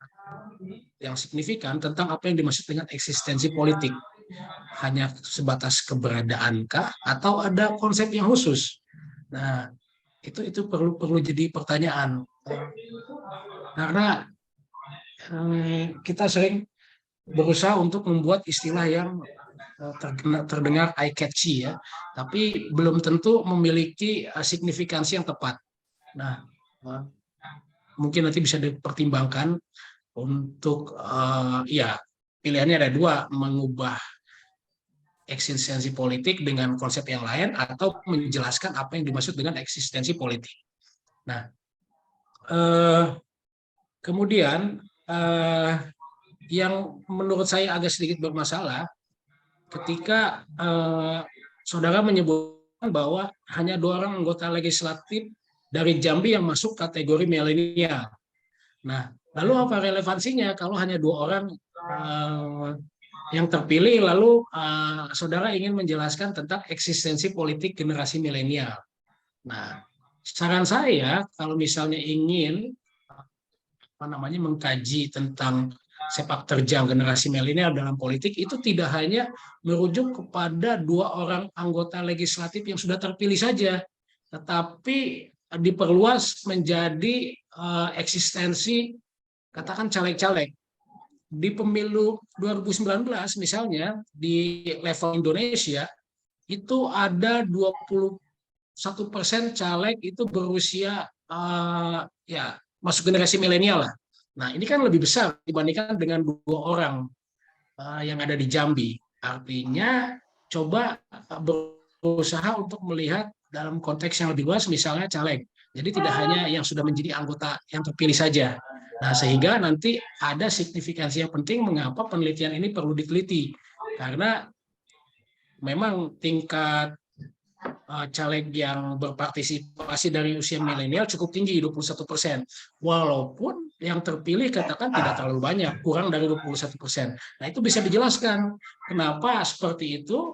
yang signifikan tentang apa yang dimaksud dengan eksistensi politik. Hanya sebatas keberadaankah atau ada konsep yang khusus? Nah, itu perlu jadi pertanyaan. Karena kita sering berusaha untuk membuat istilah yang terdengar eye catchy ya, tapi belum tentu memiliki signifikansi yang tepat. Nah, mungkin nanti bisa dipertimbangkan untuk ya pilihannya ada dua, mengubah eksistensi politik dengan konsep yang lain atau menjelaskan apa yang dimaksud dengan eksistensi politik. Nah, kemudian yang menurut saya agak sedikit bermasalah ketika saudara menyebutkan bahwa hanya 2 orang anggota legislatif dari Jambi yang masuk kategori milenial. Nah, lalu apa relevansinya kalau hanya 2 orang yang terpilih, lalu saudara ingin menjelaskan tentang eksistensi politik generasi milenial. Nah, saran saya kalau misalnya ingin mengkaji tentang sepak terjang generasi milenial dalam politik, itu tidak hanya merujuk kepada 2 orang anggota legislatif yang sudah terpilih saja, tetapi diperluas menjadi eksistensi katakan caleg-caleg. Di pemilu 2019 misalnya di level Indonesia itu ada 21% caleg itu berusia ya masuk generasi milenial lah. Nah, ini kan lebih besar dibandingkan dengan 2 orang yang ada di Jambi. Artinya coba berusaha untuk melihat dalam konteks yang lebih luas, misalnya caleg. Jadi tidak hanya yang sudah menjadi anggota yang terpilih saja. Nah, sehingga nanti ada signifikansi yang penting mengapa penelitian ini perlu diteliti. Karena memang tingkat caleg yang berpartisipasi dari usia milenial cukup tinggi, 21%. Walaupun yang terpilih katakan tidak terlalu banyak, kurang dari 21%. Nah, itu bisa dijelaskan kenapa seperti itu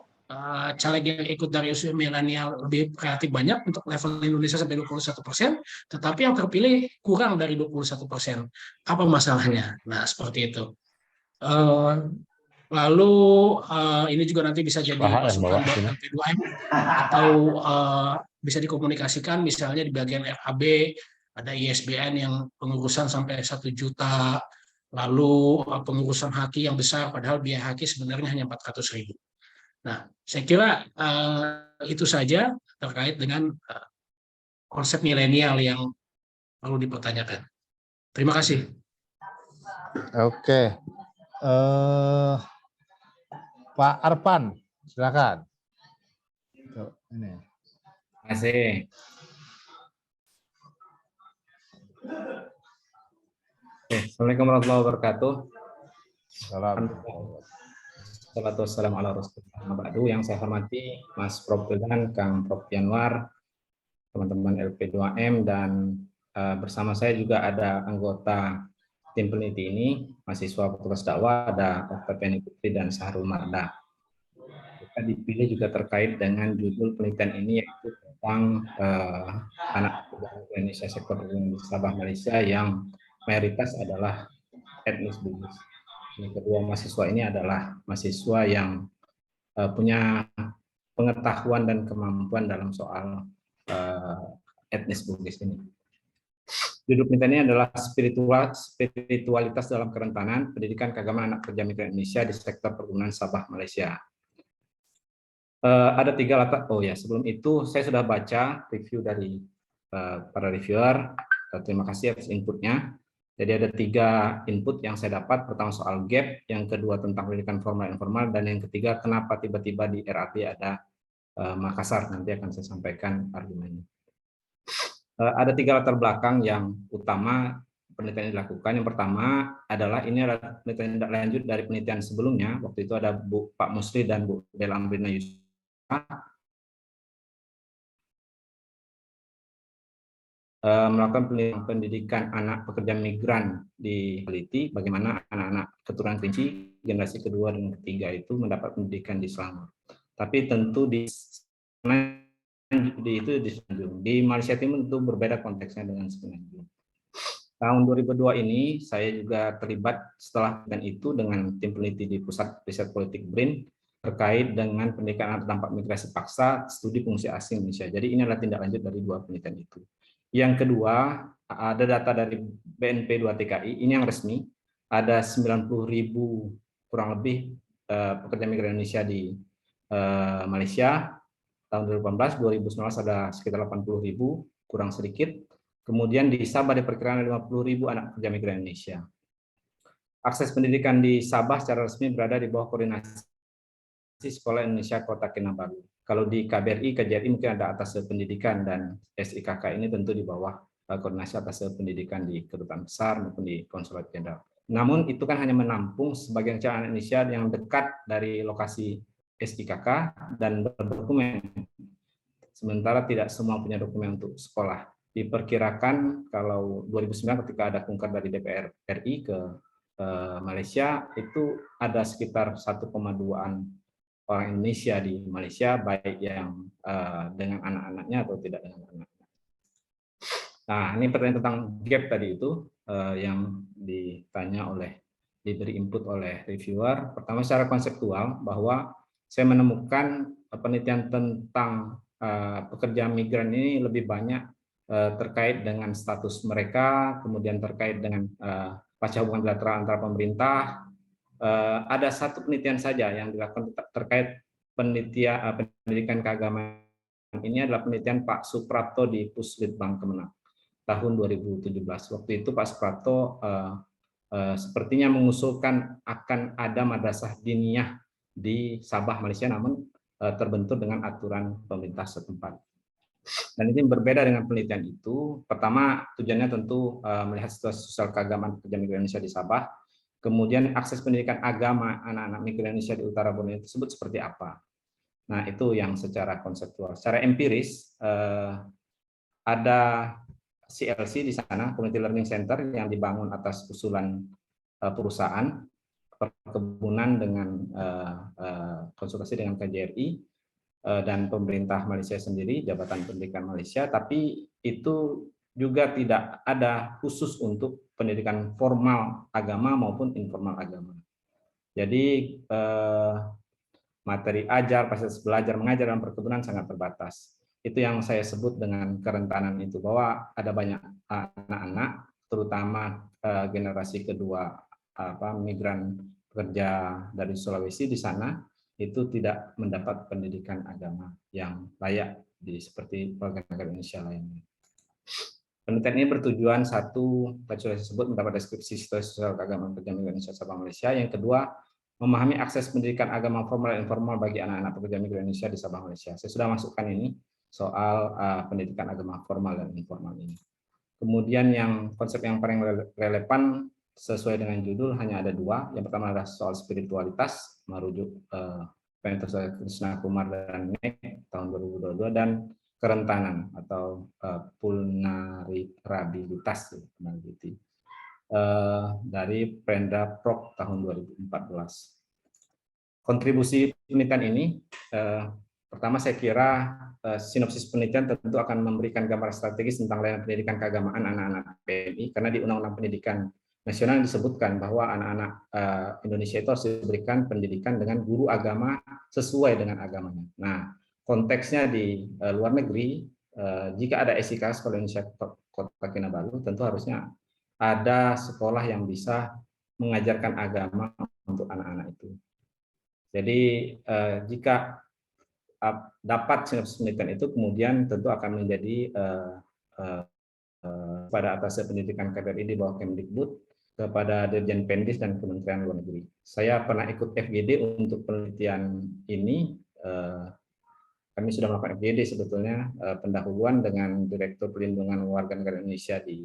caleg yang ikut dari usia milenial lebih relatif banyak untuk level Indonesia sampai 21%, tetapi yang terpilih kurang dari 21%. Apa masalahnya? Nah, seperti itu. Lalu ini juga nanti bisa jadi masukan buat LP2M atau bisa dikomunikasikan misalnya di bagian RAB ada ISBN yang pengurusan sampai 1 juta, lalu pengurusan haki yang besar padahal biaya haki sebenarnya hanya 400.000. Nah, saya kira itu saja terkait dengan konsep milenial yang perlu dipertanyakan. Terima kasih. Oke. Pak Arpan, silakan. Ini. Terima kasih. Assalamualaikum warahmatullahi wabarakatuh. Assalamualaikum warahmatullahi wabarakatuh. Yang saya hormati Mas Prof. Wildan, Kang Prof. Yanwar, teman-teman LP2M, dan bersama saya juga ada anggota tim peneliti ini, mahasiswa Fakultas Dakwah, ada Dr. Penny Putri dan Sahrul Marda. Kita dipilih juga terkait dengan judul penelitian ini, yaitu tentang anak Indonesia sektor di Sabah Malaysia yang mayoritas adalah etnis Bugis. Kedua mahasiswa ini adalah mahasiswa yang punya pengetahuan dan kemampuan dalam soal etnis Bugis ini. Judul penelitiannya adalah spiritualitas dalam kerentanan pendidikan keagamaan anak kerja migran Indonesia di sektor perkebunan Sabah Malaysia. Ada 3 latar. Oh ya, sebelum itu saya sudah baca review dari para reviewer. Terima kasih atas inputnya. Jadi ada 3 input yang saya dapat. Pertama soal gap, yang kedua tentang pendidikan formal informal, dan yang ketiga kenapa tiba-tiba di RAP ada Makassar. Nanti akan saya sampaikan argumennya. Ada 3 latar belakang yang utama penelitian yang dilakukan. Yang pertama adalah ini adalah penelitian tindak lanjut dari penelitian sebelumnya. Waktu itu ada Pak Musli dan Bu Dela Amrina Yusuf melakukan pendidikan anak pekerja migran di Teliti, bagaimana anak-anak keturunan Kerinci generasi kedua dan ketiga itu mendapat pendidikan di Selangor. Tapi tentu di Semenanjung, di Malaysia Timur itu berbeda konteksnya dengan Semenanjung. Tahun 2002 ini saya juga terlibat setelah dan itu dengan tim peneliti di Pusat Riset Politik BRIN terkait dengan pendidikan anak dampak migrasi paksa studi pengungsi asing Indonesia. Jadi ini adalah tindak lanjut dari 2 penelitian itu. Yang kedua, ada data dari BNP 2 TKI, ini yang resmi, ada 90.000 kurang lebih pekerja migran Indonesia di Malaysia. Tahun 2018, 2019 ada sekitar 80.000, kurang sedikit. Kemudian di Sabah diperkirakan 50.000 anak pekerja migran Indonesia. Akses pendidikan di Sabah secara resmi berada di bawah koordinasi Sekolah Indonesia Kota Kinabalu. Kalau di KBRI, KJRI mungkin ada atas pendidikan, dan SIKK ini tentu di bawah koordinasi atas pendidikan di Kedutaan Besar maupun di Konsulat Jenderal. Namun itu kan hanya menampung sebagian kecil anak Indonesia yang dekat dari lokasi SIKK dan berdokumen. Sementara tidak semua punya dokumen untuk sekolah. Diperkirakan kalau 2009 ketika ada kunker dari DPR RI ke Malaysia, itu ada sekitar 1,2-an orang Indonesia di Malaysia, baik yang dengan anak-anaknya atau tidak dengan anak-anak. Nah, ini pertanyaan tentang gap tadi itu yang ditanya diberi input oleh reviewer. Pertama, secara konseptual, bahwa saya menemukan penelitian tentang pekerja migran ini lebih banyak terkait dengan status mereka, kemudian terkait dengan pasca hubungan bilateral antara pemerintah. Ada satu penelitian saja yang dilakukan terkait pendidikan keagamaan. Ini adalah penelitian Pak Suprapto di Puslitbang Kemenang tahun 2017. Waktu itu Pak Suprapto sepertinya mengusulkan akan ada madrasah diniyah di Sabah, Malaysia, namun terbentur dengan aturan pemerintah setempat. Dan ini berbeda dengan penelitian itu. Pertama, tujuannya tentu melihat situasi sosial keagamaan pekerja migran Indonesia di Sabah. Kemudian akses pendidikan agama anak-anak migran Indonesia di Utara Borneo tersebut seperti apa. Nah, itu yang secara konseptual. Secara empiris, ada CLC di sana, Community Learning Center, yang dibangun atas usulan perusahaan perkebunan dengan konsultasi dengan KJRI dan pemerintah Malaysia sendiri, Jabatan Pendidikan Malaysia, tapi itu juga tidak ada khusus untuk pendidikan formal agama maupun informal agama. Jadi materi ajar, proses belajar mengajar dalam perkebunan sangat terbatas. Itu yang saya sebut dengan kerentanan itu, bahwa ada banyak anak-anak, terutama generasi kedua migran pekerja dari Sulawesi di sana, itu tidak mendapat pendidikan agama yang layak seperti warga negara Indonesia lainnya. Penelitian ini bertujuan, satu, tadi sudah disebut, mendapat deskripsi situasi sosial keagamaan pekerja migran Indonesia Sabah Malaysia. Yang kedua, memahami akses pendidikan agama formal dan informal bagi anak-anak pekerja migran Indonesia di Sabah Malaysia. Saya sudah masukkan ini soal pendidikan agama formal dan informal ini. Kemudian yang konsep yang paling relevan sesuai dengan judul hanya ada 2. Yang pertama adalah soal spiritualitas, merujuk Profesor Krishna Kumar dan Nek tahun 2022, dan kerentanan atau vulnerabilitas dari Prendra Prok tahun 2014. Kontribusi penelitian ini, pertama saya kira sinopsis penelitian tentu akan memberikan gambaran strategis tentang layanan pendidikan keagamaan anak-anak PMI, karena di Undang-Undang Pendidikan Nasional disebutkan bahwa anak-anak Indonesia itu harus diberikan pendidikan dengan guru agama sesuai dengan agamanya. Nah, konteksnya di luar negeri, jika ada SIK Sekolah Indonesia Kota Kinabalu, tentu harusnya ada sekolah yang bisa mengajarkan agama untuk anak-anak itu. Jadi jika dapat sinopsis penelitian itu, kemudian tentu akan menjadi pada atas pendidikan KBRI di bawah Kemdikbud, kepada Dirjen Pendis dan Kementerian Luar Negeri. Saya pernah ikut FGD untuk penelitian ini. Kami sudah melakukan FGD sebetulnya, pendahuluan dengan Direktur Perlindungan Warga Negara Indonesia di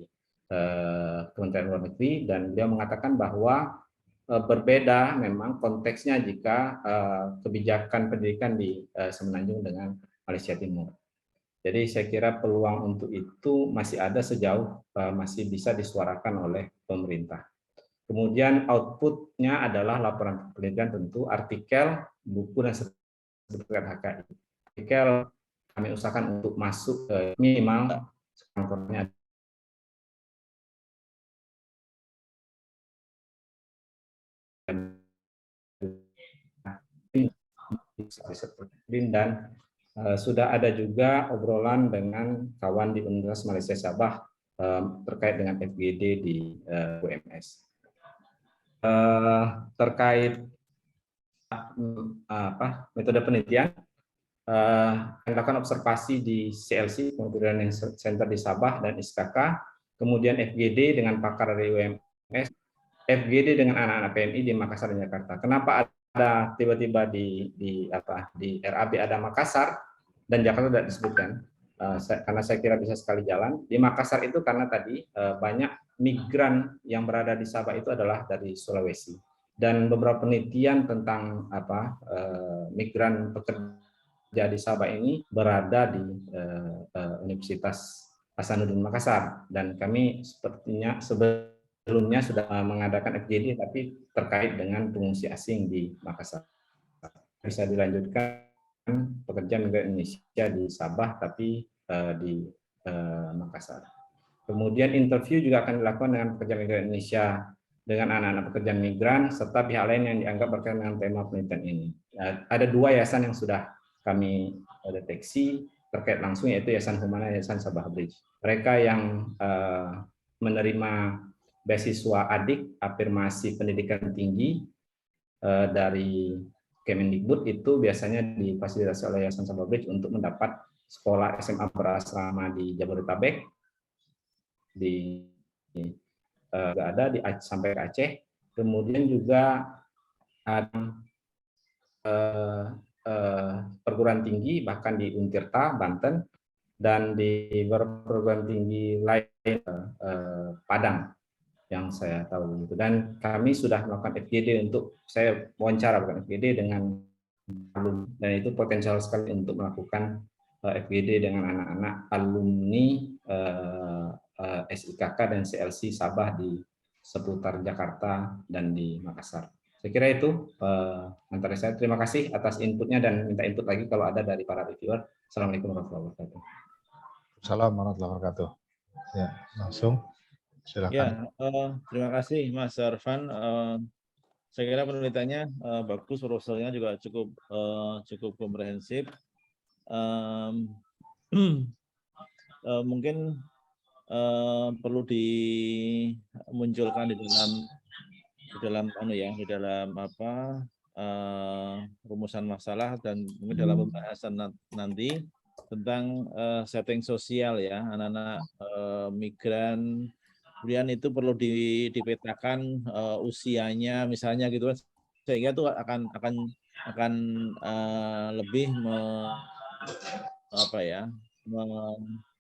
Kementerian Luar Negeri, dan beliau mengatakan bahwa berbeda memang konteksnya jika kebijakan pendidikan di Semenanjung dengan Malaysia Timur. Jadi saya kira peluang untuk itu masih ada sejauh masih bisa disuarakan oleh pemerintah. Kemudian outputnya adalah laporan penelitian, tentu artikel, buku, dan sertifikat HKI. Artikel kami usahakan untuk masuk ke minimal riset dan sudah ada juga obrolan dengan kawan di Universitas Malaysia Sabah terkait dengan FGD di UMS. Terkait metode penelitian, melakukan observasi di CLC, Computer Learning Center di Sabah dan SKK, kemudian FGD dengan pakar dari UMS, FGD dengan anak-anak PMI di Makassar dan Jakarta. Kenapa ada tiba-tiba di RAB ada Makassar dan Jakarta tidak disebutkan? Karena saya kira bisa sekali jalan. Di Makassar itu karena tadi banyak migran yang berada di Sabah itu adalah dari Sulawesi, dan beberapa penelitian tentang migran pekerja di Sabah ini berada di Universitas Hasanuddin Makassar, dan kami sepertinya sebelumnya sudah mengadakan FGD tapi terkait dengan pengungsi asing di Makassar. Bisa dilanjutkan pekerja migran Indonesia di Sabah tapi di Makassar. Kemudian interview juga akan dilakukan dengan pekerja migran Indonesia dengan anak-anak pekerja migran serta pihak lain yang dianggap berkaitan dengan tema penelitian ini. Ada 2 yayasan yang sudah kami deteksi terkait langsung, yaitu Yayasan Humana dan Yayasan Sabah Bridge. Mereka yang menerima beasiswa adik afirmasi pendidikan tinggi dari Kemendikbud itu biasanya difasilitasi oleh Yayasan Sabah Bridge untuk mendapat sekolah SMA berasrama di Jabodetabek, ada di sampai ke Aceh, kemudian juga ada perguruan tinggi bahkan di Untirta, Banten, dan di perguruan tinggi lain Padang yang saya tahu. Dan kami sudah melakukan FGD untuk, saya wawancara bukan FGD dengan alumni, dan itu potensial sekali untuk melakukan FGD dengan anak-anak alumni SIKK dan CLC Sabah di seputar Jakarta dan di Makassar. Saya kira itu antara saya. Terima kasih atas inputnya dan minta input lagi kalau ada dari para reviewer. Assalamualaikum warahmatullahi wabarakatuh. Assalamualaikum warahmatullahi wabarakatuh. Ya, langsung silakan. Ya, terima kasih Mas Arfan. Saya kira penelitiannya bagus, proposalnya juga cukup komprehensif. Mungkin perlu dimunculkan di dalam rumusan masalah dan mungkin dalam pembahasan nanti tentang setting sosial ya anak-anak migran. Kemudian itu perlu dipetakan usianya misalnya gitu kan, sehingga itu akan lebih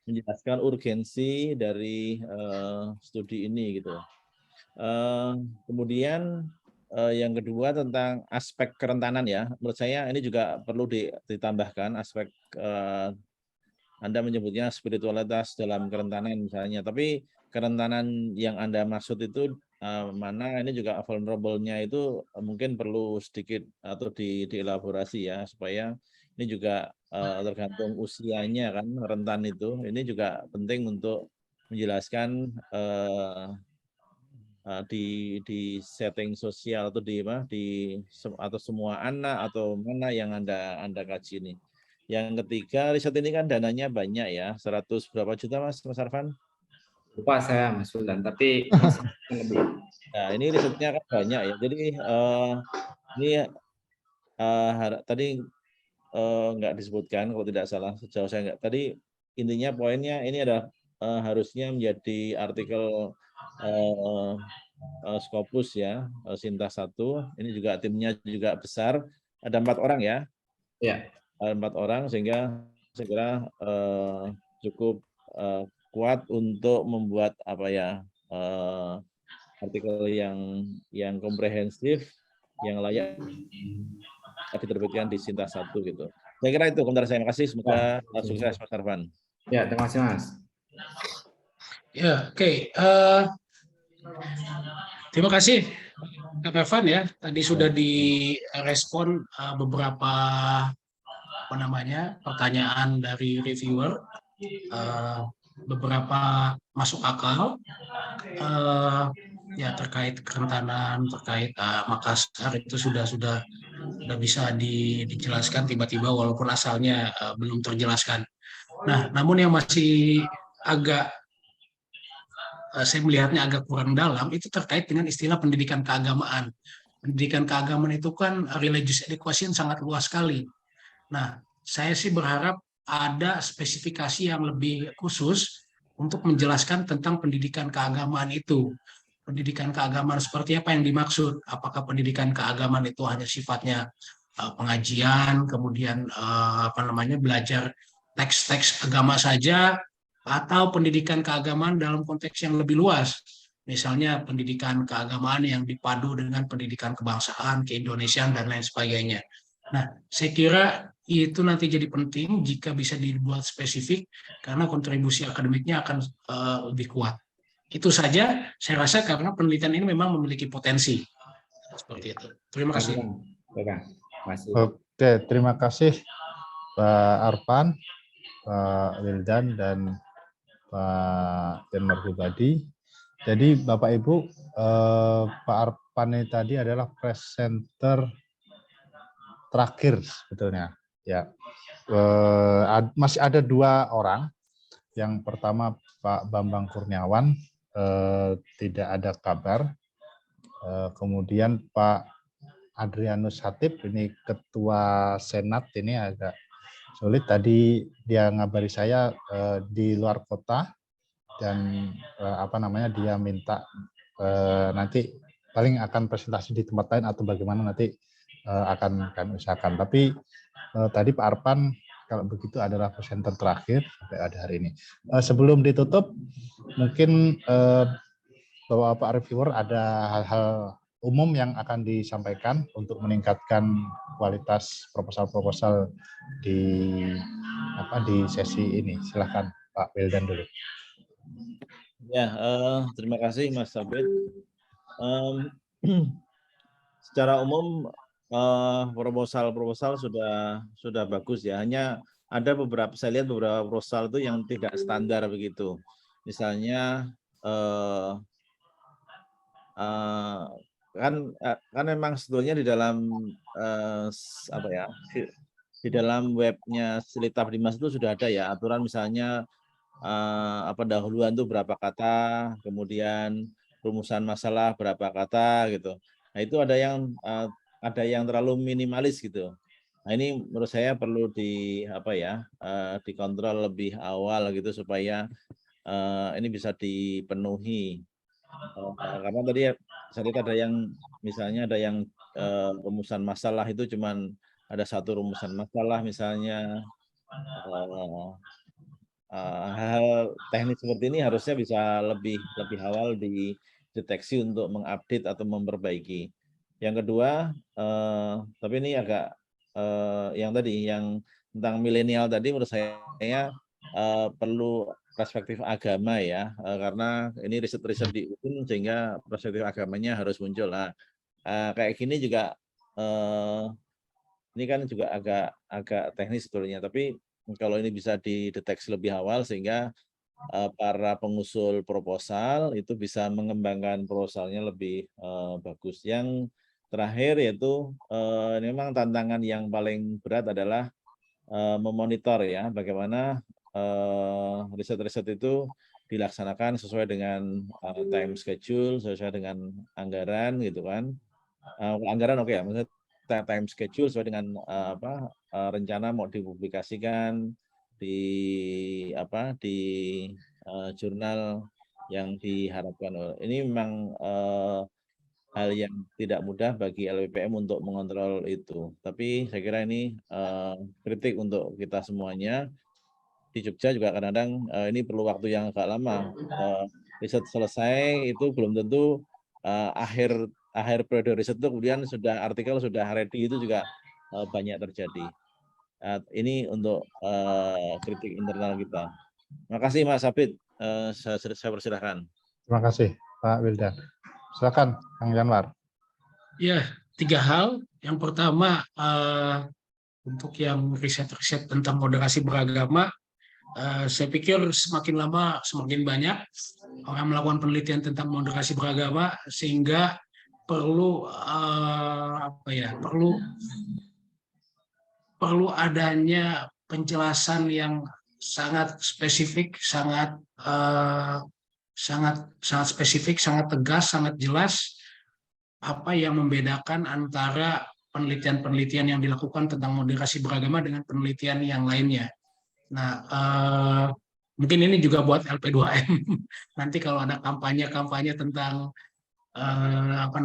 menjelaskan urgensi dari studi ini gitu. Kemudian yang kedua tentang aspek kerentanan ya, menurut saya ini juga perlu ditambahkan aspek Anda menyebutnya spiritualitas dalam kerentanan misalnya, tapi kerentanan yang Anda maksud itu mana, ini juga vulnerable-nya itu mungkin perlu sedikit atau dielaborasi ya, supaya ini juga tergantung usianya kan, rentan itu. Ini juga penting untuk menjelaskan di setting sosial atau atau semua anak atau mana yang Anda kaji ini. Yang ketiga, riset ini kan dananya banyak ya, 100 berapa juta Mas Arfan? Lupa saya Mas Sultan, tapi lebih. Nah, ini risetnya kan banyak ya. Jadi ini tadi nggak disebutkan kalau tidak salah, sejauh saya nggak. Tadi intinya poinnya ini ada harusnya menjadi artikel Scopus ya, Sintas 1. Ini juga timnya juga besar, ada 4 orang ya. Ya. 4 orang, sehingga saya kira cukup kuat untuk membuat artikel yang komprehensif, yang layak diterbitkan di Sintas 1 gitu. Saya kira itu komentar saya. Terima kasih, semoga sukses Mas Arfan. Ya, terima kasih Mas. Ya, oke. Terima kasih Kak Evan ya. Tadi sudah direspon beberapa pertanyaan dari reviewer. Beberapa masuk akal ya terkait kerentanan, terkait Makassar itu sudah udah bisa dijelaskan tiba-tiba walaupun asalnya belum terjelaskan. Nah, namun yang masih agak saya melihatnya agak kurang dalam itu terkait dengan istilah pendidikan keagamaan. Pendidikan keagamaan itu kan religious education sangat luas sekali. Nah, saya sih berharap ada spesifikasi yang lebih khusus untuk menjelaskan tentang pendidikan keagamaan itu. Pendidikan keagamaan seperti apa yang dimaksud? Apakah pendidikan keagamaan itu hanya sifatnya pengajian, kemudian belajar teks-teks agama saja, atau pendidikan keagamaan dalam konteks yang lebih luas? Misalnya pendidikan keagamaan yang dipadu dengan pendidikan kebangsaan, keindonesiaan, dan lain sebagainya. Nah, saya kira itu nanti jadi penting jika bisa dibuat spesifik, karena kontribusi akademiknya akan lebih kuat. Itu saja, saya rasa karena penelitian ini memang memiliki potensi. Seperti itu. Terima kasih. Oke, terima kasih Pak Arfan, Pak Wildan, dan Pak Yanwar Pribadi. Jadi Bapak Ibu, Pak Arfan ini tadi adalah presenter terakhir sebetulnya. Ya, masih ada 2 orang. Yang pertama Pak Bambang Kurniawan, tidak ada kabar. Kemudian Pak Adrianus Hatip, ini Ketua Senat, ini agak sulit. Tadi dia ngabari saya di luar kota, dan dia minta nanti paling akan presentasi di tempat lain atau bagaimana nanti akan kami usahakan. Tapi tadi Pak Arfan kalau begitu adalah presenter terakhir sampai ada hari ini. Sebelum ditutup, mungkin Bapak reviewer ada hal-hal umum yang akan disampaikan untuk meningkatkan kualitas proposal-proposal di sesi ini. Silakan Pak Wildan dulu. Ya, terima kasih Mas Sabit. Secara umum proposal sudah bagus ya. Hanya ada saya lihat beberapa proposal itu yang tidak standar begitu. Misalnya kan memang sebetulnya di dalam di dalam webnya Silitaf Dimas itu sudah ada ya aturan, misalnya pendahuluan itu berapa kata, kemudian rumusan masalah berapa kata gitu. Nah, itu ada yang terlalu minimalis gitu. Nah, ini menurut saya perlu dikontrol lebih awal gitu supaya ini bisa dipenuhi. Karena tadi saya lihat ada yang misalnya rumusan masalah itu cuman ada 1 rumusan masalah misalnya. Hal teknis seperti ini harusnya bisa lebih awal dideteksi untuk mengupdate atau memperbaiki. Yang kedua, tapi ini agak yang tentang milenial tadi menurut saya perlu perspektif agama ya, karena ini riset di UIN sehingga perspektif agamanya harus muncul. Nah, kayak gini juga ini kan juga agak teknis sebetulnya, tapi kalau ini bisa dideteksi lebih awal sehingga para pengusul proposal itu bisa mengembangkan proposalnya lebih bagus. Yang terakhir yaitu memang tantangan yang paling berat adalah memonitor ya bagaimana riset-riset itu dilaksanakan sesuai dengan time schedule, sesuai dengan anggaran gitu kan. Anggaran oke ya, maksudnya time schedule sesuai dengan rencana mau dipublikasikan di jurnal yang diharapkan. Ini memang hal yang tidak mudah bagi LPPM untuk mengontrol itu. Tapi saya kira ini kritik untuk kita semuanya. Di Jogja juga kadang-kadang ini perlu waktu yang agak lama. Riset selesai itu belum tentu akhir periode riset itu kemudian artikel sudah ready, itu juga banyak terjadi. Ini untuk kritik internal kita. Terima kasih Mas Sabit. Saya persilahkan. Terima kasih Pak Wildan. Silakan Kang Yanwar. Ya, 3 hal. Yang pertama, untuk yang riset-riset tentang moderasi beragama, saya pikir semakin lama semakin banyak orang melakukan penelitian tentang moderasi beragama, sehingga perlu perlu adanya penjelasan yang sangat spesifik, sangat spesifik, sangat tegas, sangat jelas apa yang membedakan antara penelitian-penelitian yang dilakukan tentang moderasi beragama dengan penelitian yang lainnya. Nah, mungkin ini juga buat LP2M. Nanti kalau ada kampanye-kampanye tentang bukan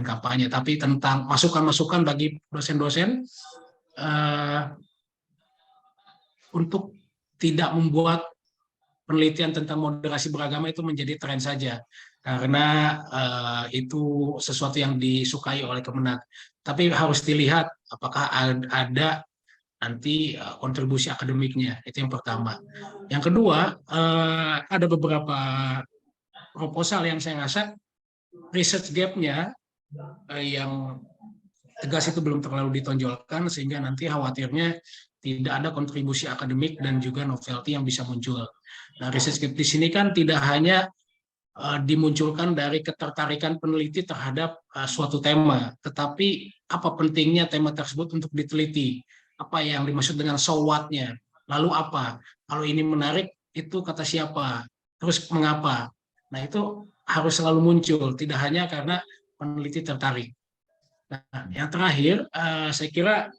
kampanye, tapi tentang masukan-masukan bagi dosen-dosen untuk tidak membuat penelitian tentang moderasi beragama itu menjadi tren saja, karena itu sesuatu yang disukai oleh Kemenak. Tapi harus dilihat apakah ada nanti kontribusi akademiknya, itu yang pertama. Yang kedua, ada beberapa proposal yang saya rasa research gap-nya yang tegas itu belum terlalu ditonjolkan, sehingga nanti khawatirnya tidak ada kontribusi akademik dan juga novelty yang bisa muncul. Nah, research gap di sini kan tidak hanya dimunculkan dari ketertarikan peneliti terhadap suatu tema, tetapi apa pentingnya tema tersebut untuk diteliti, apa yang dimaksud dengan so what-nya, lalu apa, kalau ini menarik itu kata siapa, terus mengapa. Nah, itu harus selalu muncul, tidak hanya karena peneliti tertarik. Nah, yang terakhir, saya kira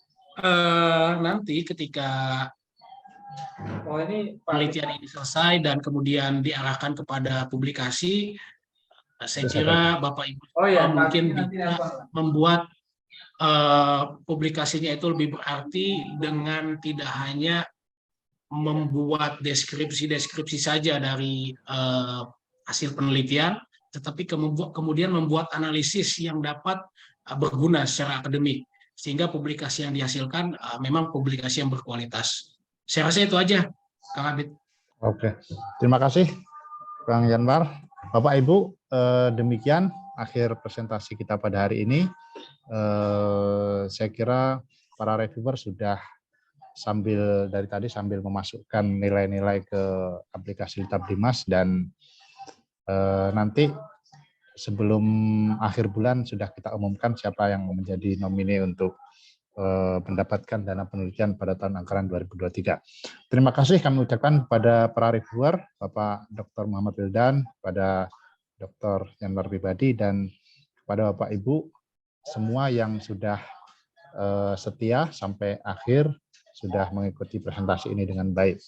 nanti ketika penelitian ini selesai dan kemudian diarahkan kepada publikasi, saya kira Bapak Ibu mungkin bisa membuat publikasinya itu lebih berarti dengan tidak hanya membuat deskripsi saja dari hasil penelitian, tetapi kemudian membuat analisis yang dapat berguna secara akademik, sehingga publikasi yang dihasilkan memang publikasi yang berkualitas. Saya rasa itu aja, Kang Abid. Oke, terima kasih Kang Yanwar. Bapak Ibu, demikian akhir presentasi kita pada hari ini. Saya kira para reviewer sudah dari tadi sambil memasukkan nilai-nilai ke aplikasi Litab Dimas, dan nanti sebelum akhir bulan sudah kita umumkan siapa yang menjadi nomine untuk mendapatkan dana penelitian pada tahun anggaran 2023. Terima kasih kami ucapkan pada para reviewer, Bapak Dr. Muhammad Wildan, pada Dr. Yanwar Pribadi, dan kepada Bapak Ibu semua yang sudah setia sampai akhir, sudah mengikuti presentasi ini dengan baik.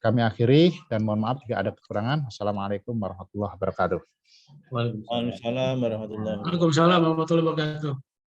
Kami akhiri dan mohon maaf jika ada kekurangan. Assalamualaikum warahmatullahi wabarakatuh. Waalaikumsalam warahmatullahi wabarakatuh. Waalaikumsalam warahmatullahi wabarakatuh.